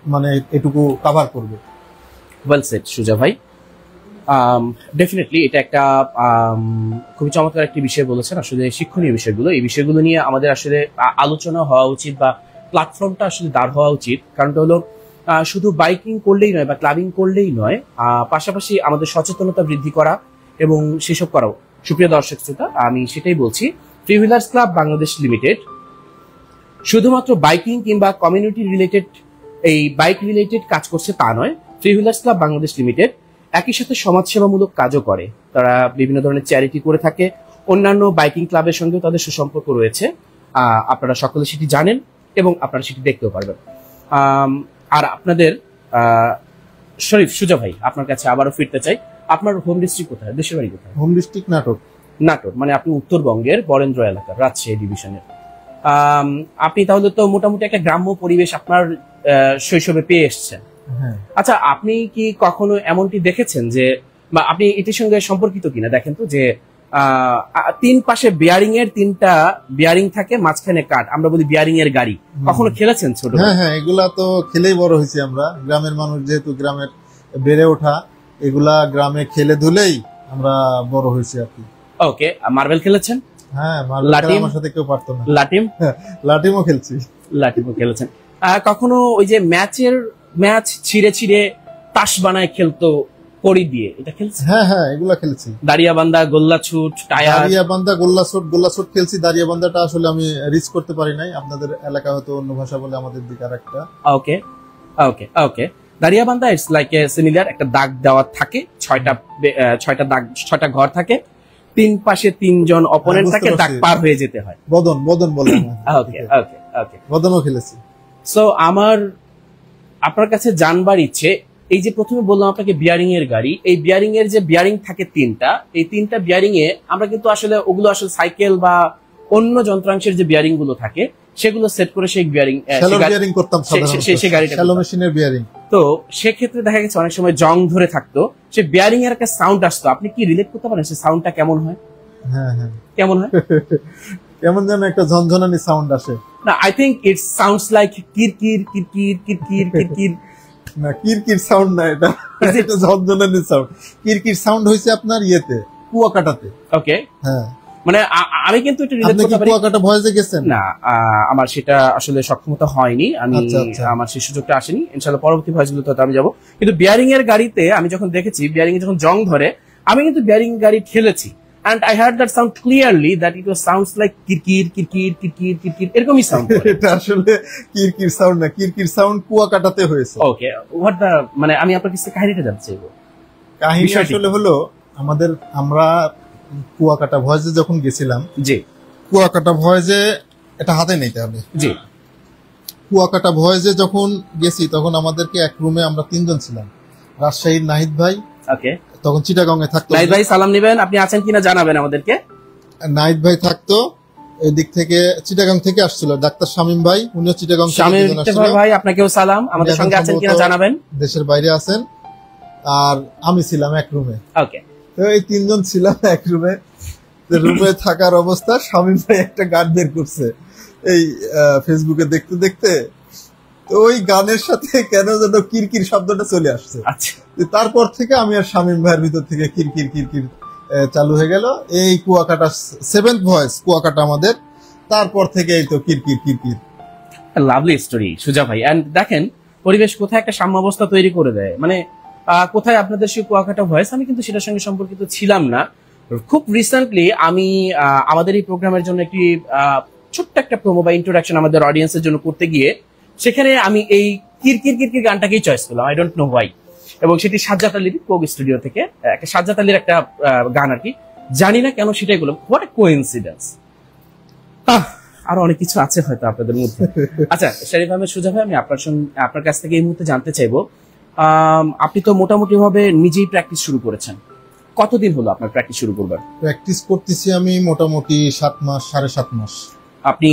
মানে এটুকু কভার করবে। ওয়েল সেড সুজা ভাই, ডেফিনেটলি এটা একটা খুবই চমৎকার একটি বিষয় বলেছেন। আসলে শিক্ষণীয় বিষয়গুলো, এই বিষয়গুলো নিয়ে আমাদের আসলে আলোচনা হওয়া উচিত বা প্ল্যাটফর্মটা আসলে দাঁড় হওয়া উচিত। কারণটা হলো শুধু বাইকিং করলেই নয় বা ক্লাবিং করলেই নয়, পাশাপাশি আমাদের সচেতনতা বৃদ্ধি করা এবং সেসব করাও। সুপ্রিয় দর্শক শ্রোতা, আমি সেটাই বলছি, three wheelers Club Bangladesh limited শুধুমাত্র বাইকিং কিংবা কমিউনিটি রিলেটেড, এই বাইক রিলেটেড কাজ করছে তা নয়। Three wheelers Club Bangladesh limited একই সাথে সমাজসেবামূলক কাজও করে। তারা বিভিন্ন ধরনের চ্যারিটি করে থাকে, অন্যান্য বাইকিং ক্লাবের সঙ্গেও তাদের সুসম্পর্ক রয়েছে। আপনারা সকলে সেটি জানেন এবং আপনারা সেটি দেখতেও পারবেন। আর আপনাদের শরীফ সুজা ভাই, আপনার কাছে আবারও ফিরতে চাই, আপনার হোম ডিস্ট্রিক্ট কোথায়, দেশের বাড়ি কোথায়? Home district Natore. নাটোর, মানে আপনি উত্তরবঙ্গের বরেন্দ্র এলাকার রাজশাহী ডিভিশনের। আপনি তাহলে তো মোটামুটি একটা গ্রাম্য পরিবেশ আপনার শৈশবে পেয়ে এসছেন। আচ্ছা, আপনি কি কখনো এমনটি দেখেছেন যে, বা আপনি এটির সঙ্গে সম্পর্কিত কিনা দেখেন তো, যে 3 পাশে বিয়ারিং এর 3টা বিয়ারিং থাকে, মাঝখানে কাঠ, আমরা বলি বিয়ারিং এর গাড়ি, কখনো খেলেছেন ছোট? হ্যাঁ, এগুলা তো খেলেই বড় হয়েছি আমরা। গ্রামের মানুষ যেহেতু, গ্রামের বেড়ে ওঠা, এগুলা গ্রামে খেলে ধুলেই আমরা বড় হয়েছি আর কি। ওকে, মার্বেল খেলেছেন? হ্যাঁ, মার্বেল আমার সাথে কেউ পারতো না। লাটিমও খেলছি। লাটিমও খেলেছেন? কখনো ওই যে ম্যাচ ছিঁড়ে ছিঁড়ে তাস বানায় খেলতো কড়ি দিয়ে, এটা খেলছি? হ্যাঁ, এগুলা খেলছি। দাঁড়িয়াবান্ধা, গোল্লাছুট, টায়ার। দাঁড়িয়াবান্ধা, গোল্লাছুট খেলছি। দাঁড়িয়াবান্ধাটা আসলে আমি রিচ করতে পারি নাই, আপনাদের এলাকা হয়তো অন্য ভাষা বলে, আমাদের দিকে আরেকটা। ওকে, দাঁড়িয়াবান্ধা ইটস লাইক এ সিমিলার, একটা দাগ দেওয়া থাকে, 6টা ঘর থাকে, 3 পাশে 3 জন অপোনেন্ট থাকে, দাগ পার হয়ে যেতে হয়। বদন বলে। ওকে, বদনও খেলেছি। সো আপনার কাছে জানবার ইচ্ছে, এই যে প্রথমে বললাম আপনাকে বিয়ারিং এর গাড়ি, এই বিয়ারিং এর যে বিয়ারিং থাকে 3টা, এই 3টা বিয়ারিং এ আমরা কিন্তু আসলে ওগুলো আসলে সাইকেল বা অন্য যন্ত্রাংশের যে বিয়ারিং গুলো থাকে সেগুলো সেট করে সেই বিয়ারিং করতাম, সেই গাড়িটা শ্যালো মেশিনের বিয়ারিং। তো সেক্ষেত্রে দেখা গেছে অনেক সময় জং ধরে থাকতো, সে বিয়ারিং এর একটা সাউন্ড আসতো। আপনি কি রিলেট করতে পারেন সেই সাউন্ডটা কেমন হয়? হ্যাঁ, কেমন হয়? কেমন যেন একটা ঝনঝনানি সাউন্ড আসে। না, I think it sounds like কিরকির কিরকির কিরকির কিরকির। না, কিরকির সাউন্ড না, এটা এটা ঝনঝনানি সাউন্ড। কিরকির সাউন্ড হইছে আপনার ইয়েতে, কুয়াকাটাতে। ওকে, হ্যাঁ, মানে আমি কিন্তু এটা রিলেট করতে পারি। কুয়াকাটা ভয়েসে গেছেন? না, আমার সেটা আসলে সক্ষমতা হয়নি, আমি আমার সেই সুযোগটা আসেনি। ইনশাআল্লাহ পরবর্তী ভয়েসগুলোতে আমি যাব। কিন্তু বিয়ারিং এর গাড়িতে আমি যখন দেখেছি, বিয়ারিং এ যখন জং ধরে, আমি কিন্তু বিয়ারিং গাড়ি ঠেলেছি, and I heard that sound clearly that it was sounds like কিরকির কিরকির কিরকির কিরকির এরকমই সাউন্ড করে। এটা আসলে কিরকির সাউন্ড না, কিরকির সাউন্ড কুয়াকাটাতে হয়েছে। ওকে, হোয়াট দা, মানে আমি আপনার কাছে কাহিনীটা জানতে চাইবো। কাহিনী আসলে হলো আমরা কুয়াকাটা ভয়েসে যখন গেছিলাম, জি, কুয়াকাটা ভয়েসে এটা হাতে নিতে হবে। জি, কুয়াকাটা ভয়েসে যখন গেছি তখন আমাদেরকে এক রুমে আমরা 3 জন ছিলাম। রাজশাহীর নাহিদ ভাই, ওকে, তখন চিটাগাং এ থাকতো। নাহিদ ভাই সালাম নেবেন, আপনি আছেন কিনা জানাবেন আমাদেরকে। নাহিদ ভাই থাকতো, এদিক থেকে চিটাগাং থেকে আসছিল ডাক্তার শামীম ভাই, উনিও চিটাগাং শামীম ভাই, আপনাকেও সালাম, আমাদের সঙ্গে আছেন কিনা জানাবেন। দেশের বাইরে আছেন। আর আমি ছিলাম এক রুমে। ওকে, তো এই 3 জন ছিলাম এক রুমে। রুমে থাকার অবস্থা শামীম ভাই একটা গান বের করছে এই ফেসবুকে দেখতে দেখতে, তো ওই গানের সাথে কেন যেন কিরকির শব্দটা চলে আসছে। আচ্ছা, তারপর থেকে আমি আর শামীম ভাইয়ের ভিতর থেকে কিরকির কিরকির চালু হয়ে গেল। এই কুয়াকাটা 7th ভয়েস কুয়াকাটা আমাদের, তারপর থেকে এই তো কিরকির কিরকির। লাভলি স্টোরি সুজা ভাই। এন্ড দেখেন পরিবেশ কোথায় একটা সাম্য অবস্থা তৈরি করে দেয়, মানে কোথায় আপনাদের সেই কুয়াকাটা ভয়েস, আমি কিন্তু সেটার সঙ্গে সম্পর্কিত ছিলাম না। খুব রিসেন্টলি আমি আমাদের এই প্রোগ্রামের জন্য একটি ছোট্ট একটা প্রোমো বা ইন্ট্রোডাকশন আমাদের অডিয়েন্সের জন্য করতে গিয়ে সেখানে আমি এই কিরকির কিরকির গানটাকেই চয়েস করলাম, আই ডোন্ট নো হোয়াই। এবং সেটি সাজ্জাদ আলীর কোগ স্টুডিও থেকে একটা সাজ্জাদ আলীর একটা গান আর কি, জানি না কেন সেটাই বললাম। What a coincidence. আরো অনেক কিছু আছে হয়তো আপনাদের মধ্যে। আচ্ছা শরীফ আহমেদ সুজা ভাই, আমি আপনার কাছ থেকে এই মুহূর্তে জানতে চাইবো, আপনি তো মোটামুটি ভাবে নিজেই প্র্যাকটিস শুরু করেছেন, কতদিন হলো আপনার প্র্যাকটিস শুরু করবার? প্র্যাকটিস করতেছি আমি মোটামুটি 7 মাস, 7.5 মাস। আপনি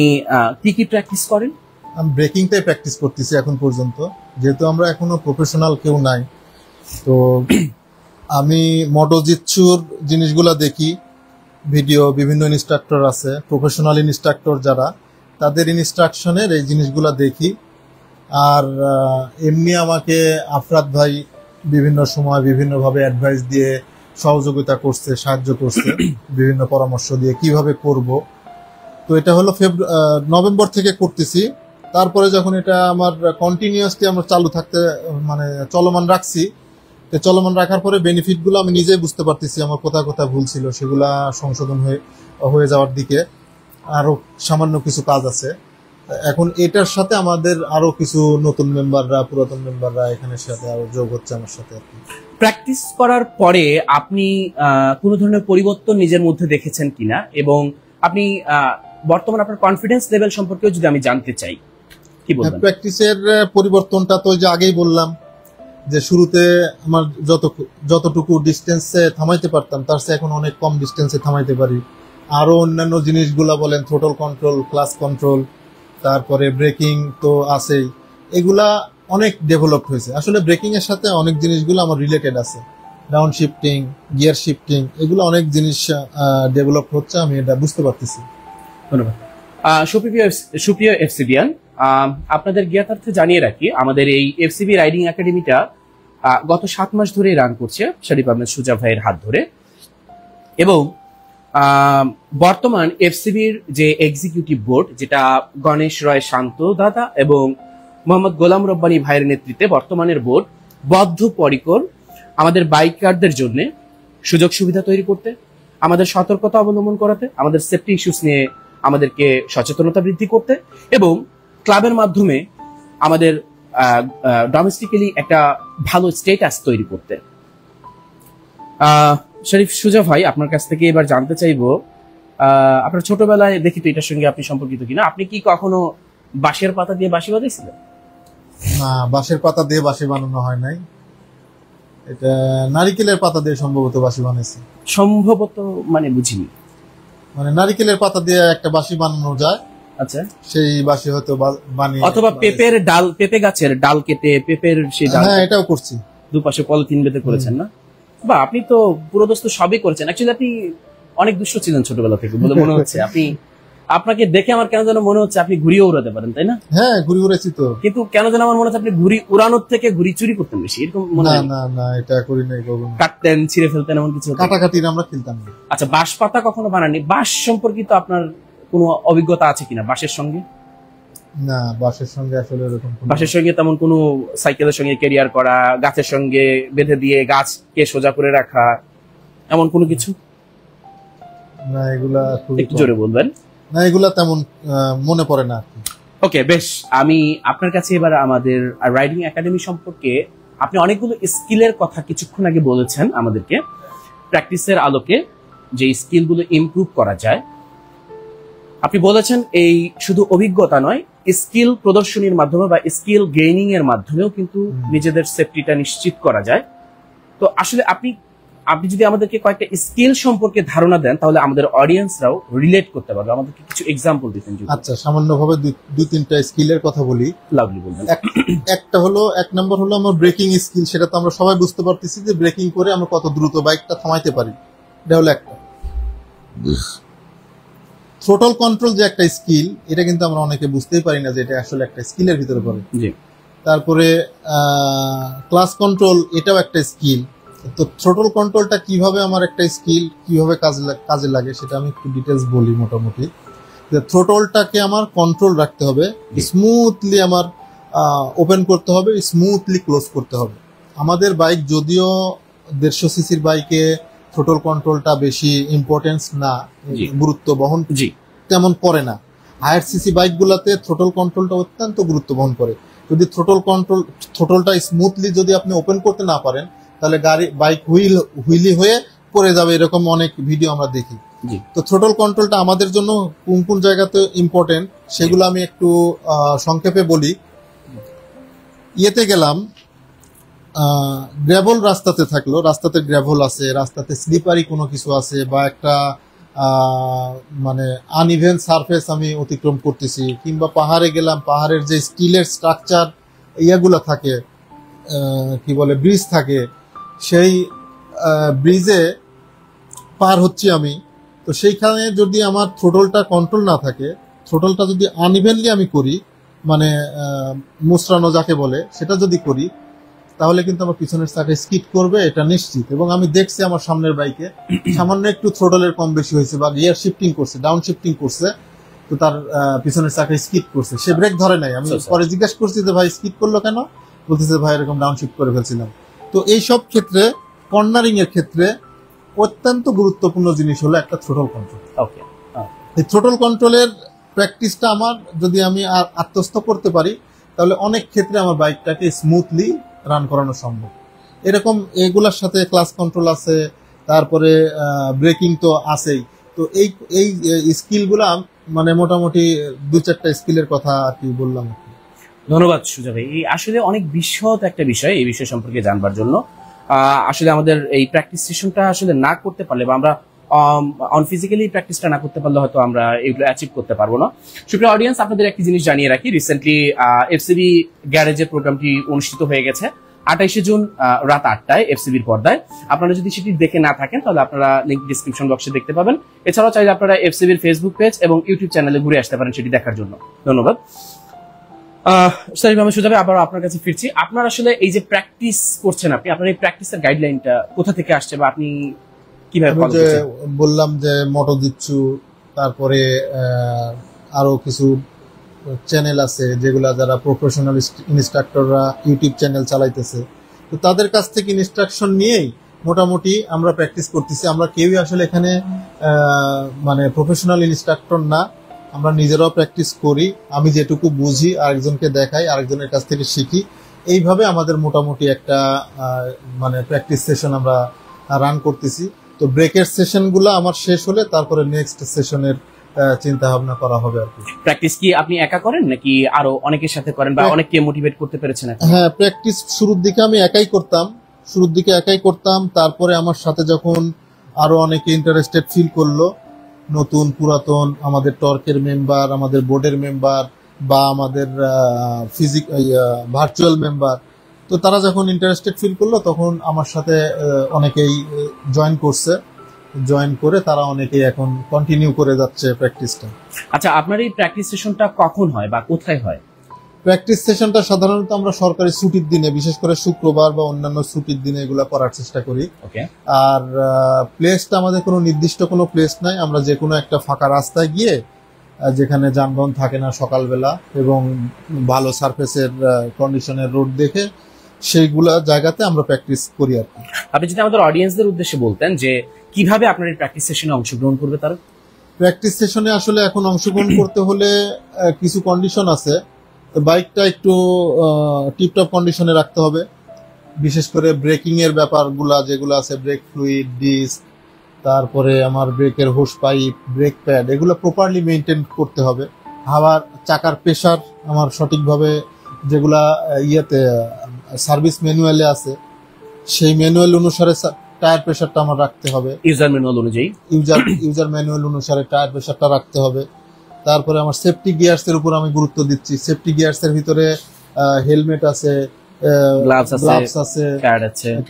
কি কি প্র্যাকটিস করেন? আমি ব্রেকিংটাই প্র্যাকটিস করতেছি এখন পর্যন্ত, যেহেতু আমরা এখনো প্রফেশনাল কেউ নাই। তো আমি মোটোজিৎসুর জিনিসগুলা দেখি, ভিডিও, বিভিন্ন ইনস্ট্রাক্টর আছে, প্রফেশনাল ইনস্ট্রাক্টর যারা, তাদের ইনস্ট্রাকশনের এই জিনিসগুলা দেখি। আর এমনি আমাকে আফরাদ ভাই বিভিন্ন সময় বিভিন্নভাবে অ্যাডভাইস দিয়ে সহযোগিতা করছে, সাহায্য করছে, বিভিন্ন পরামর্শ দিয়ে কিভাবে করব। তো এটা হলো নভেম্বর থেকে করতেছি। তারপরে যখন এটা আমার কন্টিনিউয়াসলি আমরা চালু থাকতে মানে চলমান রাখছি, তো চলমান রাখার পরে বেনিফিটগুলো আমি নিজেই বুঝতে পারতেছি, আমার কোথায় কোথায় ভুল ছিল সেগুলা সংশোধন হয়ে যাওয়ার দিকে আরো সামান্য কিছু কাজ আছে। এখন এটার সাথে আমাদের আরো কিছু নতুন মেম্বাররা, পুরাতন মেম্বাররা এখানে সাথে আরো যোগ হচ্ছে আমার সাথে। প্র্যাকটিস করার পরে আপনি কোনো ধরনের পরিবর্তন নিজের মধ্যে দেখেছেন কিনা, এবং আপনি বর্তমান আপনার কনফিডেন্স লেভেল সম্পর্কেও যদি আমি জানতে চাই, কি বলবেন? প্র্যাকটিসের পরিবর্তনটা তো যে আগেই বললাম, যে শুরুতে আমার যতটুকু ডিস্টেন্সে থামাইতে পারতাম তার চেয়ে এখন অনেক কম ডিস্টেন্সে থামাইতে পারি। আরো অন্যান্য জিনিসগুলা বলেন, থ্রোটল কন্ট্রোল, ক্লাস কন্ট্রোল, তারপরে ব্রেকিং তো আছেই, এগুলা অনেক ডেভেলপ হয়েছে। আসলে ব্রেকিং এর সাথে অনেক জিনিসগুলো আমার রিলেটেড আছে, রাউন্ড শিফটিং, গিয়ার শিফটিং, এগুলো অনেক জিনিস ডেভেলপ হচ্ছে, আমি এটা বুঝতে পারতেছি। ধন্যবাদ। সুপ্রিয় এফসিবিয়ান, আপনাদের জ্ঞাতার্থে জানিয়ে রাখি, আমাদের এই এফসিবি রাইডিং একাডেমিটা গত 7 মাস ধরে রান করছে শরীফ আহমেদ সুজা ভাইয়ের হাত ধরে, এবং বর্তমান এফসিবির যে এক্সিকিউটিভ বোর্ড, যেটা গণেশ রয় শান্ত দাদা এবং মোহাম্মদ গোলাম রব্বানী ভাইয়ের নেতৃত্বে বর্তমানের বোর্ড বদ্ধপরিকর আমাদের বাইকারদের জন্য সুযোগ সুবিধা তৈরি করতে, আমাদের সতর্কতা অবলম্বন করাতে, আমাদের সেফটি ইস্যুস নিয়ে আমাদেরকে সচেতনতা বৃদ্ধি করতে, এবং ক্লাবের মাধ্যমে আমাদের ডোমেস্টিক্যালি একটা ভালো স্টেটাস তৈরি করতে। শরীফ সুজা ভাই, আপনার কাছ থেকে এবার জানতে চাইবো, আপনার ছোটবেলায় দেখি তো এটার সঙ্গে আপনি সম্পর্কিত কিনা, আপনি কি কখনো বাঁশের পাতা দিয়ে বাঁশি বাজাইছিলেন? না, বাঁশের পাতা দিয়ে বাঁশি বানানো হয় নাই, এটা নারিকেলের পাতা দিয়ে সম্ভবত বাঁশি বানাইছি। সম্ভবত মানে বুঝিনি, মানে নারিকেলের পাতা দিয়ে একটা বাঁশি বানানো যায়, আচ্ছা, সেই বাঁশি হয়তো বানিয়ে, অথবা পেঁপের ডাল, পেঁপে গাছের ডাল কেটে পেঁপের সেই ডাল, হ্যাঁ এটাও করছি, দুপাশে পলিথিন বেঁধে করেছেন না? বা আপনি তো পুরোদস্ত সবই করেছেন। অ্যাকচুয়ালি আপনি অনেক দুষ্ট ছিলেন ছোটবেলা থেকে বলে মনে হচ্ছে। আপনি আপনাকে দেখে আমার কেন যেন মনে হচ্ছে আপনি ঘুরিয়ে উড়াতে পারেন, তাই না? হ্যাঁ, ঘুরি উড়েছি তো। কিন্তু কেন যেন আমার মনে হচ্ছে আপনি ঘুরি উড়ানোর থেকে ঘুরি চুরি করতেন বেশি, এরকম মনে না হয়? না না, এটা করি নাই কখনো। কাটতেন, ছিঁড়ে ফেলতেন, এমন কিছু হতো? কাটাকাটি আমরা খেলতাম না। আচ্ছা, বাঁশ পাতা কখনো বানাননি? বাঁশ সম্পর্কিত আপনার কোনো অভিজ্ঞতা আছে কিনা বাঁশের সঙ্গে? না, বাঁশের সঙ্গে আসলে এরকম বাঁশের সঙ্গে তেমন কোনো, সাইকেলের সঙ্গে ক্যারিয়ার করা, গাছের সঙ্গে বেঁধে দিয়ে গাছকে সোজা করে রাখা, এমন কোনো কিছু? না, এগুলা একটু জোরে বলবেন। না, এগুলা তেমন মনে পড়ে না। ওকে, বেশ। আমি আপনার কাছে এবার আমাদের রাইডিং একাডেমি সম্পর্কে, আপনি অনেকগুলো স্কিলের কথা কিছুক্ষণ আগে বলেছেন আমাদেরকে, প্র্যাকটিসের আলোকে যে স্কিলগুলো ইমপ্রুভ করা যায়। আপনি বলেছেন এই শুধু অভিজ্ঞতা নয়, স্কিল প্রদর্শনীর মাধ্যমে বা স্কিল গেইনিং এর মাধ্যমেও কিন্তু নিজেদের সেফটিটা নিশ্চিত করা যায়। তো আসলে আপনি যদি আমাদেরকে কয়েকটা স্কিল সম্পর্কে ধারণা দেন, তাহলে আমাদের অডিয়েন্সরাও রিলেট করতে পারবে। আমাদেরকে কিছু এক্সাম্পল দিতেন যদি। আচ্ছা, সামান্যভাবে দুই তিনটা স্কিলের কথা বলি। লাভলি বলবেন। একটা হলো, এক নম্বর হলো আমার ব্রেকিং স্কিল। সেটা তো আমরা সবাই বুঝতে পারতেছি যে ব্রেকিং করে আমরা কত দ্রুত বাইকটা থামাইতে পারি, এটা হলো একটা। থ্রোটল কন্ট্রোল যে একটা স্কিল, এটা কিন্তু আমরা অনেকে বুঝতেই পারি না যে এটা আসলে একটা স্কিলের ভিতরে পড়ে। তারপরে ক্লাস কন্ট্রোল, এটাও একটা স্কিল। তো থ্রোটল কন্ট্রোলটা কিভাবে আমার একটা স্কিল, কিভাবে কাজে লাগে সেটা আমি একটু ডিটেলস বলি। মোটামুটি থ্রোটলটাকে আমার কন্ট্রোল রাখতে হবে, স্মুথলি আমার ওপেন করতে হবে, স্মুথলি ক্লোজ করতে হবে। আমাদের বাইক যদিও 150 সিসির বাইকে থ্রোটল কন্ট্রোলটা বেশি ইম্পর্টেন্স না, গুরুত্ব বহন তেমন করে না। হায়ার সিসি বাইকগুলোতে থ্রোটল কন্ট্রোলটা অত্যন্ত গুরুত্ব বহন করে। যদি থ্রোটলটা স্মুথলি যদি আপনি ওপেন করতে না পারেন, তাহলে বাইক হুইলি হয়ে পড়ে যাবে, এরকম অনেক ভিডিও আমরা দেখি। তো থ্রোটল কন্ট্রোলটা আমাদের জন্য কোন কোন জায়গাতে ইম্পর্টেন্ট সেগুলো আমি একটু সংক্ষেপে বলি। ইয়েতে গেলাম, গ্র্যাভল রাস্তাতে থাকলো, রাস্তাতে গ্র্যাভল আছে, রাস্তাতে স্লিপারি কোনো কিছু আছে, বা একটা মানে আনইভেন সারফেস আমি অতিক্রম করতেছি, কিংবা পাহাড়ে গেলাম, পাহাড়ের যে স্টিলের স্ট্রাকচার ইয়াগুলো থাকে, কি বলে, ব্রিজ থাকে, সেই ব্রিজে পার হচ্ছি আমি। তো সেইখানে যদি আমার থ্রোটলটা কন্ট্রোল না থাকে, থ্রোটলটা যদি আনইভেনলি আমি করি, মানে মুচড়ানো যাকে বলে, সেটা যদি করি, তাহলে কিন্তু আমার পিছনের চাকা স্কিড করবে, এটা নিশ্চিত। এবং আমি দেখছি আমার সামনের বাইকে সামান্য একটু থ্রোটলের কম বেশি হয়েছে, বা গিয়ার শিফটিং করছে, ডাউন শিফটিং করছে, তো তার পিছনের চাকা স্কিড করছে, সে ব্রেক ধরে নাই। আমি পরে জিজ্ঞাসা করছি যে ভাই স্কিড করলো কেন, বলতেছে ভাই এরকম ডাউন শিফট করে ফেলছিলাম। তো এইসব ক্ষেত্রে, কর্নারিং এর ক্ষেত্রে অত্যন্ত গুরুত্বপূর্ণ জিনিস হলো একটা থ্রোটল কন্ট্রোল। এই থ্রোটল কন্ট্রোলের প্র্যাকটিসটা আমার যদি আমি আত্মস্থ করতে পারি, তাহলে অনেক ক্ষেত্রে আমার বাইকটাকে স্মুথলি রান করানো সম্ভব। এরকম এগুলার সাথে ক্লাস কন্ট্রোল আছে, তারপরে ব্রেকিং তো আছেই। তো এই স্কিলগুলা মানে মোটামুটি 2-4টা স্কিলের কথা আর কি বললাম। ধন্যবাদ সুজা ভাই। এই আসলে অনেক বিশদ একটা বিষয়, এই বিষয় সম্পর্কে জানবার জন্য। আসলে আমাদের এই প্র্যাকটিস সেশনটা আসলে না করতে পারলে, বা আমরা অন ফিজিক্যালি প্র্যাকটিসটা না করতে পারলে হয়তো আমরা এগুলো অ্যাচিভ করতে পারবো না। সুপ্রিয় অডিয়েন্স, আপনাদের একটি জিনিস জানিয়ে রাখি, রিসেন্টলি এফসিবি গ্যারেজের প্রোগ্রামটি অনুষ্ঠিত হয়ে গেছে 28শে জুন রাত 8টায় এফসিবির পর্দায়। আপনারা যদি সেটি দেখে না থাকেন, তাহলে আপনারা লিংক ডিসক্রিপশন বক্সে দেখতে পাবেন। এছাড়াও চাইলে আপনারা এফসিবির ফেসবুক পেজ এবং ইউটিউব চ্যানেলে ঘুরে আসতে পারেন সেটি দেখার জন্য। ধন্যবাদ। সুজাবে, আবার আপনার কাছে ফিরছি। আপনার আসলে এই যে প্র্যাকটিস করছেন, আপনার এই প্র্যাকটিসের গাইডলাইনটা কোথা থেকে আসছে, বা আপনি কিভাবে ফলো করছেন? বললাম যে মোটো জিতসু, তারপরে আরো কিছু চ্যানেল আছে যেগুলা যারা প্রফেশনাল ইনস্ট্রাক্টররা ইউটিউব চ্যানেল চালাইতেছে, তো তাদের কাছ থেকে ইনস্ট্রাকশন নিয়েই মোটামুটি আমরা প্র্যাকটিস করতেছি। আমরা কেউই আসলে এখানে মানে প্রফেশনাল ইনস্ট্রাক্টর না, আমরা নিজেরাও প্র্যাকটিস করি। আমি যেটুকু বুঝি আরেকজনকে দেখাই, আরেকজনের কাছ থেকে শিখি। এইভাবে আমাদের মোটামুটি একটা মানে প্র্যাকটিস সেশন আমরা রান করতেছি। তো ব্রেকের সেশনগুলো আমার শেষ হলে তারপরে নেক্সট সেশনের চিন্তা ভাবনা করা হবে আর কি। প্র্যাকটিস কি আপনি একা করেন নাকি আরো অনেকের সাথে করেন, বা অনেককে মোটিভেট করতে পেরেছেন? হ্যাঁ, প্র্যাকটিস শুরুর দিকে আমি একাই করতাম। তারপরে আমার সাথে যখন আরো অনেকে ইন্টারেস্টেড ফিল করলো, নতুন পুরাতন আমাদের টর্কের মেম্বার, আমাদের বোর্ডের মেম্বার, বা আমাদের ভার্চুয়াল মেম্বার, তো তারা যখন ইন্টারেস্টেড ফিল করলো, তখন আমার সাথে অনেকেই জয়েন করছে। জয়েন করে তারা অনেকেই এখন কন্টিনিউ করে যাচ্ছে প্র্যাকটিসটা। আচ্ছা, আপনার এই প্র্যাকটিস সেশনটা কখন হয় বা কোথায় হয়? প্র্যাকটিস সেশনটা সাধারণত আমরা সরকারি ছুটির দিনে, বিশেষ করে শুক্রবার বা অন্যান্য ছুটির দিনে এগুলা করার চেষ্টা করি। ওকে। আর প্লেসটা আমাদের কোনো নির্দিষ্ট কোনো প্লেস নাই, আমরা যে কোনো একটা ফাঁকা রাস্তায় গিয়ে যেখানে যানবাহন থাকে না সকালবেলা এবং ভালো সারফেসের কন্ডিশনের রোড দেখে সেইগুলা জায়গাতে আমরা প্র্যাকটিস করি আর কি। আপনি যদি আমাদের অডিয়েন্সদের উদ্দেশ্যে বলতেন যে কিভাবে আপনার এই প্র্যাকটিস সেশনে অংশগ্রহণ করবে তারা? প্র্যাকটিস সেশনে আসলে এখন অংশগ্রহণ করতে হলে কিছু কন্ডিশন আছে। বাইকটা একটু টিপটপ কন্ডিশনে রাখতে হবে, বিশেষ করে ব্রেকিং এর ব্যাপারগুলা যেগুলো আছে, ব্রেক ফ্লুইড, ডিস্ক, তারপরে আমার ব্রেকের হোস পাইপ, ব্রেক প্যাড, এগুলো প্রপারলি মেনটেন করতে হবে। আবার চাকার প্রেসার আমার সঠিকভাবে, যেগুলা ইয়েতে সার্ভিস ম্যানুয়ালে আছে সেই ম্যানুয়াল অনুসারে টায়ার প্রেসারটা আমার রাখতে হবে, ইউজার ম্যানুয়াল অনুযায়ী ইউজার ম্যানুয়াল অনুসারে টায়ার প্রেসারটা রাখতে হবে। তারপরে আমার সেফটি গিয়ার্স এর উপর আমি গুরুত্ব দিচ্ছি। সেফটি গিয়ার্স এর ভিতরে হেলমেট আছে, গ্লাভস আছে,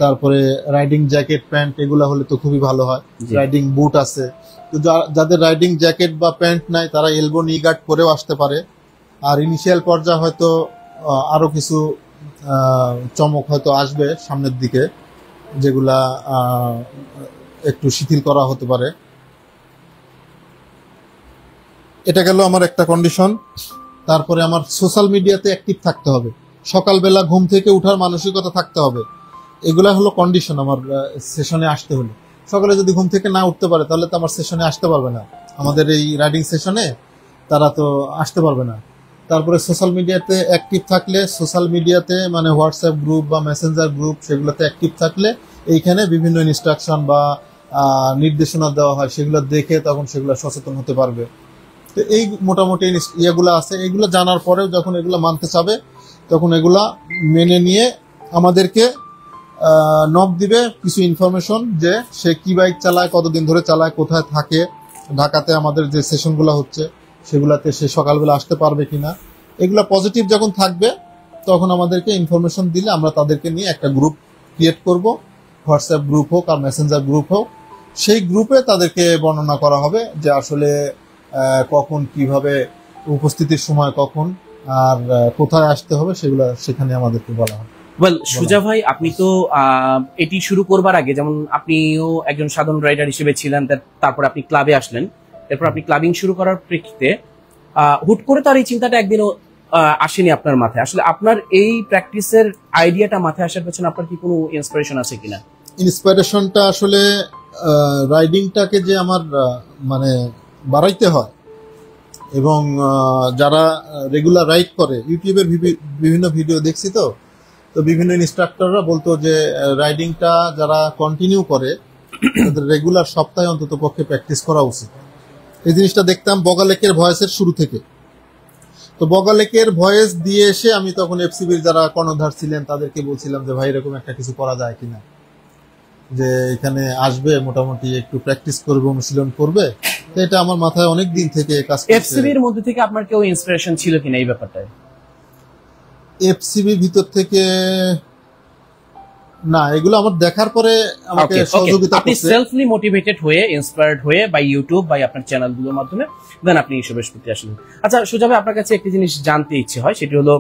তারপরে রাইডিং জ্যাকেট, প্যান্ট, এগুলা হলে তো খুবই ভালো হয়। রাইডিং বুট আছে। তো যাদের রাইডিং জ্যাকেট বা প্যান্ট নাই তারা এলবো নি গার্ড পরেও আসতে পারে। আর ইনিশিয়াল পর্যায়ে হয়তো আরো কিছু চমক হয়তো আসবে সামনের দিকে, যেগুলা একটু শিথিল করা হতে পারে। এটা গেল আমার একটা কন্ডিশন। তারপরে আমার সোশ্যাল মিডিয়াতে অ্যাক্টিভ থাকতে হবে, সকালবেলা ঘুম থেকে উঠার মানসিকতা থাকতে হবে। এগুলা হলো কন্ডিশন আমার সেশনে আসতে হলে। সকালে যদি ঘুম থেকে না উঠতে পারে তাহলে তো আমার সেশনে আসতে পারবে না, আমাদের এই রাইডিং সেশনে তারা তো আসতে পারবে না। তারপরে সোশ্যাল মিডিয়াতে অ্যাক্টিভ থাকলে, সোশ্যাল মিডিয়াতে মানে হোয়াটসঅ্যাপ গ্রুপ বা মেসেঞ্জার গ্রুপ, সেগুলোতে অ্যাক্টিভ থাকলে এইখানে বিভিন্ন ইনস্ট্রাকশন বা নির্দেশনা দেওয়া হয়, সেগুলো দেখে তখন সেগুলো সচেতন হতে পারবে। তো এই মোটামুটি ইয়েগুলো আছে। এগুলো জানার পরেও যখন এগুলো মানতে চাবে তখন এগুলা মেনে নিয়ে আমাদেরকে নক দিবে কিছু ইনফরমেশন, যে সে কি বাইক চালায়, কতদিন ধরে চালায়, কোথায় থাকে, ঢাকাতে আমাদের যে সেশনগুলো হচ্ছে সেগুলাতে সে সকালবেলা আসতে পারবে কিনা। এগুলা পজিটিভ যখন থাকবে তখন আমাদেরকে ইনফরমেশন দিলে আমরা তাদেরকে নিয়ে একটা গ্রুপ ক্রিয়েট করব, হোয়াটসঅ্যাপ গ্রুপ হোক আর মেসেঞ্জার গ্রুপ হোক। সেই গ্রুপে তাদেরকে বর্ণনা করা হবে যে আসলে কখন, কিভাবে, উপস্থিতির সময় কখন, আর কোথায় আসতে হবে, সেগুলো সেখানে আমাদেরকে বলা হবে। ওয়েল, সুজা ভাই, আপনি তো এটি শুরু করবার আগে যেমন আপনিও একজন সাধারণ রাইডার হিসেবে ছিলেন, তারপর আপনি ক্লাবে আসলেন, তারপর আপনি ক্লাবিং শুরু করার প্রেক্ষিতে হুট করে তো আর এই চিন্তাটা একদিনও আসেনি আপনার মাথায়। আসলে আপনার এই প্র্যাকটিসের আইডিয়াটা মাথায় আসার পেছনে আপনার কি কোনো ইন্সপিরেশন আছে কিনা? ইন্সপিরেশনটা আসলে রাইডিংটাকে যে আমার মানে বাড়াইতে হয়, এবং যারা রেগুলার রাইড করে, ইউটিউবের বিভিন্ন ভিডিও দেখছি, তো বিভিন্ন ইনস্ট্রাক্টররা বলতো যে রাইডিংটা যারা কন্টিনিউ করে তাদের রেগুলার সপ্তাহে অন্তত পক্ষে প্র্যাকটিস করা উচিত। এই জিনিসটা দেখতাম বগালেকের ভয়েসের শুরু থেকে। তো বগালেকের ভয়েস দিয়ে এসে আমি তখন এফসিবির যারা কর্ণধার ছিলেন তাদেরকে বলছিলাম যে ভাই এরকম একটা কিছু করা যায় কিনা, যে এখানে আসবে, মোটামুটি একটু প্র্যাকটিস করবে, অনুশীলন করবে। তো এটা আমার মাথায় অনেক দিন থেকে কাজ করছে। এফসিবির মধ্যে থেকে আপনার কেউ ইন্সপিরেশন ছিল কিনা এই ব্যাপারটায়? এফসিবির ভিতর থেকে না, এগুলো আমার দেখার পরে আমাকে সহযোগিতা করছে। আপনি সেলফলি মোটিভেটেড হয়ে, ইন্সপায়ার্ড হয়ে বাই ইউটিউব, বাই আপনার চ্যানেলগুলোর মাধ্যমে দেন আপনি এইসবের প্রতি আসলেন। আচ্ছা সুজা ভাই, আপনার কাছে একটি জিনিস জানতে ইচ্ছে হয়, সেটি হলো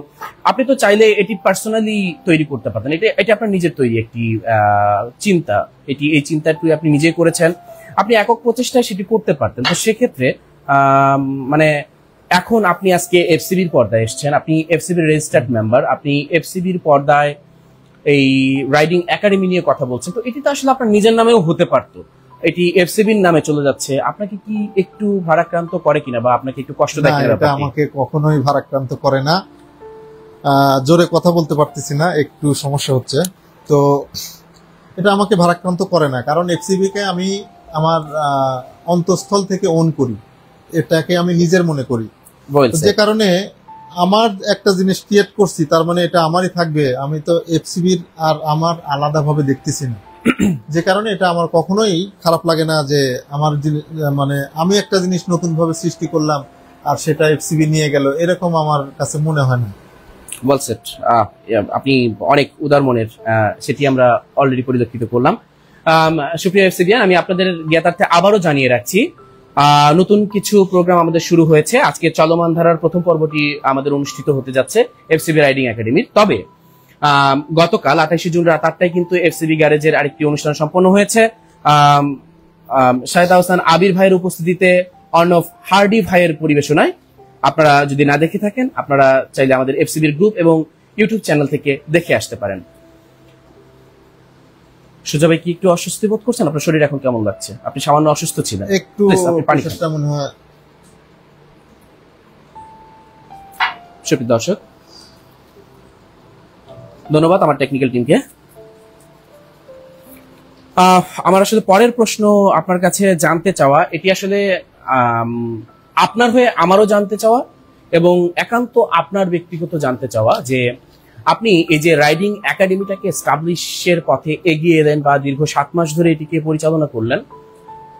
আপনি তো চাইলে এটি পার্সোনালি তৈরি করতে পারতেন। এটা আপনার নিজের তৈরি একটি চিন্তা, এই চিন্তাটি আপনি নিজে করেছেন, আপনি একক প্রচেষ্টায় সেটি করতে পারতেন। তো সেক্ষেত্রে মানে এখন আপনি আজকে এফসিবির পর্দায় এসেছেন, আপনি এফসিবির রেজিস্টার্ড মেম্বার, আপনি এফসিবির পর্দায় এই রাইডিং একাডেমি নিয়ে কথা বলছেন। তো এটি তো আসলে আপনার নিজের নামেও হতে পারতো, এটি এফসিবির নামে চলে যাচ্ছে। আপনাকে কি একটু ভারাক্রান্ত করে কিনা, বা আপনাকে একটু কষ্ট দেয় কিনা? এটা আমাকে কখনোই ভারাক্রান্ত করে না। জোরে কথা বলতে পারতেছি না, একটু সমস্যা হচ্ছে। তো এটা আমাকে ভারাক্রান্ত করে না, কারণ এফসিবি কে আমি আমার অন্তঃস্থল থেকে ওন করি, এটাকে আমি নিজের মনে করি। যে কারণে আমার একটা জিনিস ক্রিয়েট করছি, তার মানে এটা আমারই থাকবে। আমি তো এফসিবির আর আমার আলাদাভাবে দেখতেছি না, যে কারণে এটা আমার কখনোই খারাপ লাগে না যে আমার মানে আমি একটা জিনিস নতুন ভাবে সৃষ্টি করলাম আর সেটা এফসিবি নিয়ে গেল, এরকম আমার কাছে মনে হয় না। আপনি অনেক উদার মনের, সেটি আমরা অলরেডি পরিলক্ষিত করলাম। সুপ্রিয় এফসিবিয়ান, আমি আপনাদের জ্ঞাতার্থে আবারও জানিয়ে রাখছি নতুন কিছু প্রোগ্রাম আমাদের শুরু হয়েছে। আজকে চলমান ধারার প্রথম পর্বটি আমাদের অনুষ্ঠিত হতে যাচ্ছে এফসিবি রাইডিং একাডেমির। তবে গতকাল 28 জুন রাত 8টায় কিন্তু এফসিবি গ্যারেজের আরেকটি অনুষ্ঠান সম্পন্ন হয়েছে। শাহেদ আহসান আবির ভাইয়ের উপস্থিতিতে অর্ণব হার্ডি ভাইয়ের পরিবেশনায়। আপনারা যদি না দেখে থাকেন, আপনারা চাইলে আমাদের এফসিবির গ্রুপ এবং ইউটিউব চ্যানেল থেকে দেখে আসতে পারেন। সুজা ভাই, কি একটু অস্বস্তি বোধ করছেন? আপনার শরীর এখন কেমন লাগছে? আপনি সামান্য অসুস্থ ছিলেন, একটু মনে হয়। সুপ্রিয় দর্শক, ধন্যবাদ আমার টেকনিক্যাল টিমকে। আমার আসলে পরের প্রশ্ন আপনার কাছে জানতে চাওয়া, এটি আসলে আপনার হয়ে আমারও জানতে চাওয়া এবং একান্ত আপনার ব্যক্তিগত জানতে চাওয়া যে আপনি এই যে রাইডিং একাডেমিটাকে এস্টাবলিশের পথে এগিয়ে এলেন বা দীর্ঘ 7 মাস ধরে এটিকে পরিচালনা করলেন,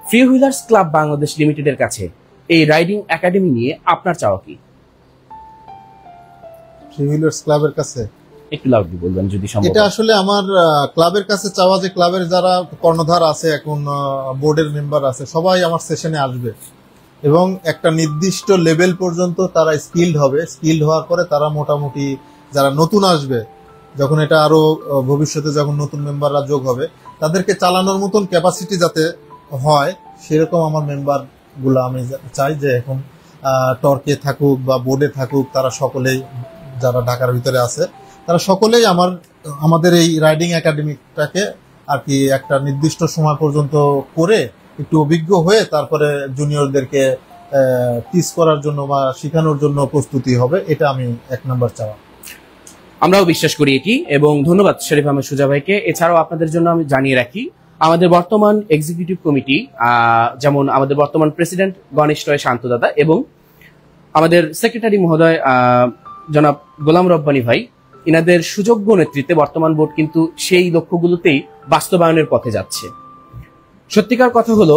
ফ্রি হুইলার্স ক্লাব বাংলাদেশ লিমিটেডের কাছে এই রাইডিং একাডেমি নিয়ে আপনার চাওয়া কি? ফ্রি হুইলার্স ক্লাবের কাছে একটু লাউডলি বলবেন যদি সম্ভব। এটা আসলে আমার ক্লাবের কাছে চাওয়া যে ক্লাবের যারা কর্ণধার আছে, এখন বোর্ডের মেম্বার আছে, সবাই আমার সেশনে আসবে এবং একটা নির্দিষ্ট লেভেল পর্যন্ত তারা স্কিলড হবে। স্কিলড হওয়ার পরে তারা মোটামুটি যারা নতুন আসবে, যখন এটা আরো ভবিষ্যতে যখন নতুন মেম্বাররা যোগ হবে, তাদেরকে চালানোর মতন ক্যাপাসিটি যাতে হয়, সেরকম আমার মেম্বার গুলো আমি চাই যে এখন টর্কে থাকুক বা বোর্ডে থাকুক, তারা সকলেই যারা ঢাকার ভিতরে আছে তারা সকলেই আমাদের এই রাইডিং একাডেমিটাকে আর কি একটা নির্দিষ্ট সময় পর্যন্ত করে একটু অভিজ্ঞ হয়ে তারপরে জুনিয়রদেরকে টিচ করার জন্য বা শেখানোর জন্য প্রস্তুতি হবে। এটা আমি 1 নম্বর চাওয়া। আমরাও বিশ্বাস করি এটি, এবং ধন্যবাদ শরীফ আহমেদ সুজা ভাইকে। এছাড়াও আপনাদের জন্য আমি জানিয়ে রাখি, আমাদের বর্তমান এক্সিকিউটিভ কমিটি, যেমন আমাদের বর্তমান প্রেসিডেন্ট গণেশ রয় শান্ত দাদা এবং আমাদের সেক্রেটারি মহোদয় জনাব গোলাম রব্বানী ভাই, ইনাদের সুযোগ্য নেতৃত্বে বর্তমান বোর্ড কিন্তু সেই লক্ষ্যগুলোতেই বাস্তবায়নের পথে যাচ্ছে। সত্যিকার কথা হলো,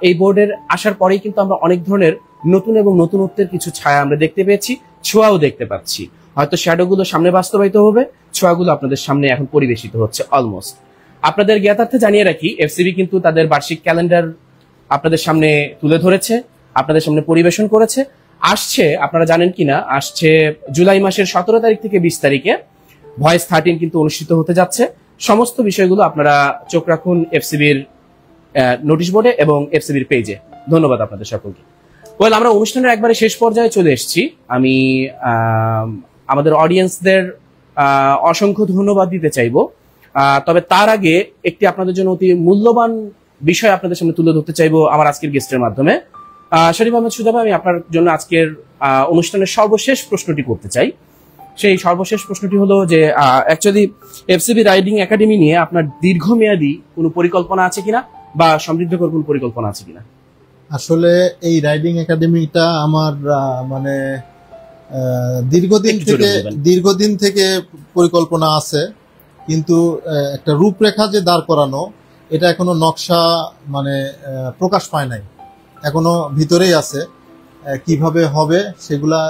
এই বোর্ডের আসার পরেই কিন্তু আমরা অনেক ধরনের নতুন এবং নতুনত্বের কিছু ছায়া আমরা দেখতে পেয়েছি, ছোঁয়াও দেখতে পাচ্ছি। হয়তো শ্যাডোগুলো সামনে বাস্তবায়িত হবে, ছোঁয়াগুলো আপনাদের সামনে এখন পরিবেশিত হচ্ছে অলমোস্ট। আপনাদের জ্ঞাতার্থে জানিয়ে রাখি, এফসিবি কিন্তু তাদের বার্ষিক ক্যালেন্ডার আপনাদের সামনে তুলে ধরেছে, আপনাদের সামনে পরিবেশন করেছে। আসছে, আপনারা জানেন কিনা, আসছে জুলাই মাসের 17 তারিখ থেকে 20 তারিখে ভয়েস 13 কিন্তু অনুষ্ঠিত হতে যাচ্ছে। সমস্ত বিষয়গুলো আপনারা চোখ রাখুন এফসিবির নোটিশ বোর্ডে এবং এফসিবির পেজে। ধন্যবাদ আপনাদের সকলকে। ওয়েল, আমরা অনুষ্ঠানের একবারে শেষ পর্যায়ে চলে এসেছি। আমি আমাদের অডিয়েন্সদের অসংখ্য ধন্যবাদ দিতে চাইবো, তবে তার আগে একটি আপনাদের জন্য অতি মূল্যবান বিষয় আপনাদের সামনে তুলে ধরতে চাইবো আমার আজকের গেস্টের মাধ্যমে। শরীফ আহমেদ সুজা ভাই, আমি আপনার জন্য আজকের অনুষ্ঠানের সর্বশেষ প্রশ্নটি করতে চাই। সেই সর্বশেষ প্রশ্নটি হলো যে অ্যাকচুয়ালি এফসিবি রাইডিং একাডেমি নিয়ে আপনার দীর্ঘমেয়াদী কোনো পরিকল্পনা আছে কিনা বা সমৃদ্ধকর কোনো পরিকল্পনা আছে কিনা? আসলে এই রাইডিং একাডেমিটা আমার মানে দীর্ঘদিন থেকে পরিকল্পনা আছে, কিন্তু একটা রূপরেখা যে দাঁড় করানো, এটা এখনো নকশা মানে প্রকাশ পায় নাই, এখনো ভিতরেই আছে। কিভাবে হবে সেগুলা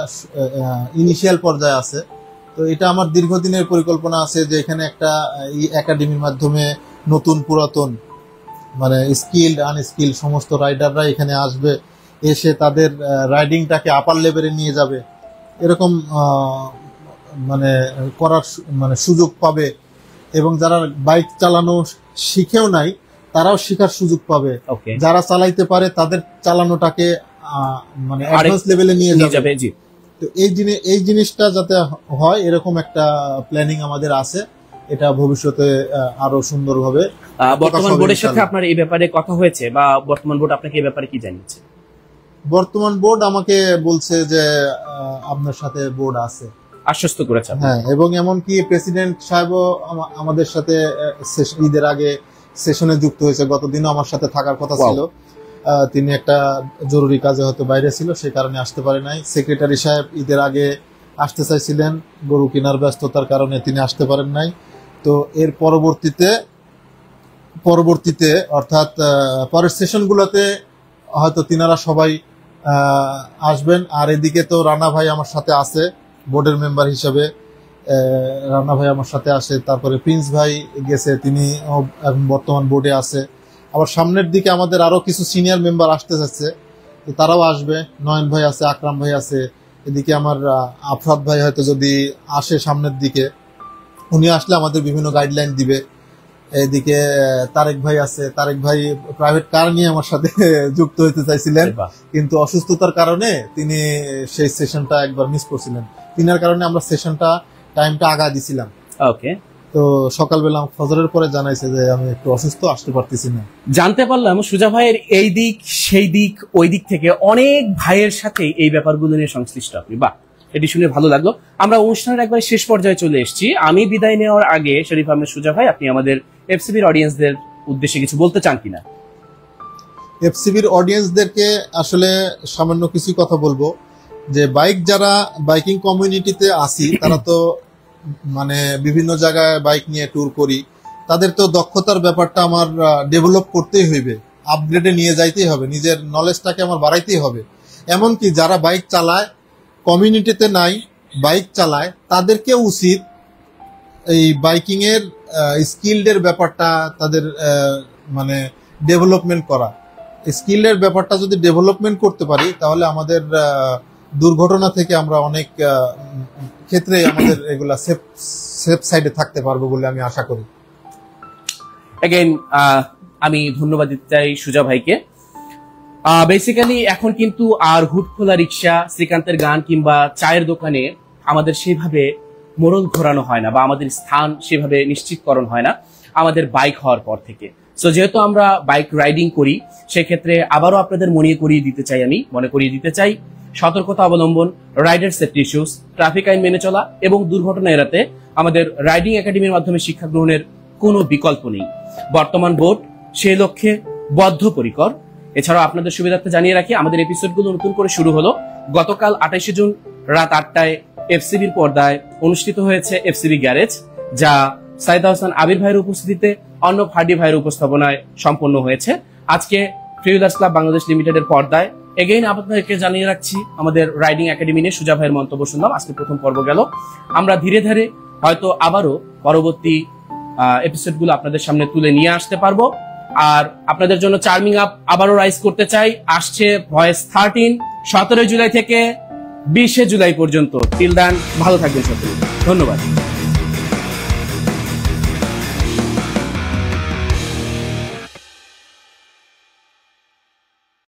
ইনিশিয়াল পর্যায়ে আছে। তো এটা আমার দীর্ঘদিনের পরিকল্পনা আছে যে এখানে একটা এই একাডেমির মাধ্যমে নতুন পুরাতন মানে স্কিল্ড আনস্কিল্ড সমস্ত রাইডাররা এখানে আসবে, এসে তাদের রাইডিংটাকে আপার লেভেলে নিয়ে যাবে, এরকম মানে করার মানে সুযোগ পাবে। এবং যারা বাইক চালানো শিখেও নাই তারাও শেখার সুযোগ পাবে। যারা চালাইতে পারে তাদের চালানোটাকে মানে অ্যাডভান্স লেভেলে নিয়ে যাবে। তো এই জিনিসটা যাতে হয় এরকম একটা প্ল্যানিং আমাদের আছে। এটা ভবিষ্যতে আরো সুন্দরভাবে। বর্তমান বোর্ডের সাথে আপনার এই ব্যাপারে কথা হয়েছে বা বর্তমান বোর্ড আপনাকে এই ব্যাপারে কি জানিয়েছে? বর্তমান বোর্ড আমাকে বলছে যে আপনার সাথে বোর্ড আছে, আশ্বস্ত করেছে। হ্যাঁ, এবং এমনকি প্রেসিডেন্ট সাহেবও আমাদের সাথে ঈদের আগে সেশনে যুক্ত হয়েছে। গতদিনও আমার সাথে থাকার কথা ছিল, তিনি একটা জরুরি কাজে হয়তো বাইরে ছিল, সেই কারণে আসতে পারে নাই। সেক্রেটারি সাহেব ঈদের আগে আসতে চাইছিলেন, গরু কেনার ব্যস্ততার কারণে তিনি আসতে পারেন নাই। তো এর পরবর্তীতে অর্থাৎ পরের সেশনগুলোতে হয়তো তিনারা সবাই আসবেন। আর এদিকে তো রানা ভাই আমার সাথে আছে বোর্ডের মেম্বার হিসেবে, রানা ভাই আমার সাথে আসে, তারপরে প্রিন্স ভাই গেছে, তিনি এখন বর্তমান বোর্ডে আছে। আবার সামনের দিকে আমাদের আরো কিছু সিনিয়র মেম্বার আসতে যাচ্ছে, তো তারাও আসবে। নয়ন ভাই আছে, আকরাম ভাই আছে, এদিকে আমার আফরাদ ভাই হয়তো যদি আসে সামনের দিকে, উনি আসলে আমাদের বিভিন্ন গাইডলাইন দিবে। এদিকে তারেক ভাই আছে, তারেক ভাই প্রাইভেট কার নিয়ে আমার সাথে যুক্ত হতে চাইছিলেন, কিন্তু অসুস্থতার কারণে তিনি সেই সেশনটা একবার মিস করছিলেন। তিনার কারণে আমরা সেশনটা টাইমটা আগা দিছিলাম। ওকে, তো সকালবেলা ফজরের পরে জানাইছে যে আমি একটু অসুস্থ, আসতে পারতেছি না। জানতে পারলাম সুজা ভাইয়ের এই দিক সেই দিক ওই দিক থেকে অনেক ভাইয়ের সাথে এই ব্যাপারগুলো নিয়ে সংশ্লিষ্ট আপনি। বাহ, এটি শুনে ভালো লাগলো। আমরা অনুষ্ঠানের একবার শেষ পর্যায়ে চলে এসেছি। আমি বিদায় নেওয়ার আগে শরীফ আহমেদ সুজা ভাই, আপনি আমাদের এফসিবির অডিয়েন্সদের উদ্দেশ্যে কিছু বলতে চান কিনা? এফসিবির অডিয়েন্সদেরকে আসলে সামান্য কিছু কথা বলবো, যে যারা বাইকিং কমিউনিটিতে আসি, তারা তো মানে বিভিন্ন জায়গায় বাইক নিয়ে ট্যুর করি, তাদের তো দক্ষতার ব্যাপারটা আমার ডেভেলপ করতেই হইবে, আপগ্রেডে নিয়ে যাইতেই হবে, নিজের নলেজটাকে আমার বাড়াইতেই হবে। এমনকি যারা বাইক চালায়, কমিউনিটিতে নাই, বাইক চালায়, তাদেরকে উচিত এই বাইকিং এর স্কিলডের ব্যাপারটা তাদের মানে ডেভেলপমেন্ট করা। স্কিলের ব্যাপারটা যদি ডেভেলপমেন্ট করতে পারি, তাহলে আমাদের দুর্ঘটনা থেকে আমরা অনেক ক্ষেত্রে আমাদের এগুলা সেফ সাইডে থাকতে পারবো বলে আমি আশা করি। এগেইন আমি ধন্যবাদ দিতে চাই সুজা ভাইকে। বেসিক্যালি এখন কিন্তু আর হুড খোলা রিক্সা, শ্রীকান্তের গান কিংবা চায়ের দোকানে আমাদের সেভাবে মোড়ল ঘোরানো হয় না, বা আমাদের স্থান সেভাবে নিশ্চিতকরণ হয় না আমাদের বাইক হওয়ার পর থেকে। সো যেহেতু আমরা বাইক রাইডিং করি, সেক্ষেত্রে আবারও আপনাদের মনে করিয়ে দিতে চাই সতর্কতা অবলম্বন, রাইডার সেফটি ইস্যুস, ট্রাফিক আইন মেনে চলা এবং দুর্ঘটনা এড়াতে আমাদের রাইডিং একাডেমির মাধ্যমে শিক্ষা গ্রহণের কোনো বিকল্প নেই। বর্তমান বোর্ড সেই লক্ষ্যে বদ্ধপরিকর। এছাড়াও আপনাদের সুবিধার্থে জানিয়ে রাখি, আমাদের এপিসোডগুলো নতুন করে শুরু হলো। গতকাল 28 জুন রাত 8টায় এফসিবির পর্দায় অনুষ্ঠিত হয়েছে এফসিবি গ্যারেজ, যা সাইদ হাসান আবির ভাইয়ের উপস্থিতিতে অর্ণব হার্ডি ভাইয়ের উপস্থাপনায় সম্পন্ন হয়েছে। আজকে ফ্রিউলার্স ক্লাব বাংলাদেশ লিমিটেডের পর্দায় এগেইন আপনাদেরকে জানিয়ে রাখছি, আমাদের রাইডিং একাডেমি নিয়ে সুজা ভাইয়ের মন্তব্য শুনলাম। আজকে প্রথম পর্ব গেল। আমরা ধীরে ধীরে হয়তো আবারও পরবর্তী এপিসোডগুলো আপনাদের সামনে তুলে নিয়ে আসতে পারবো। আর আপনাদের জন্য চার্মিং আপ আবারও রাইজ করতে চাই, আসছে ভয়েস 13 17 জুলাই থেকে 20 জুলাই পর্যন্ত। টিল দেন ভালো থাকবেন সকলে, ধন্যবাদ।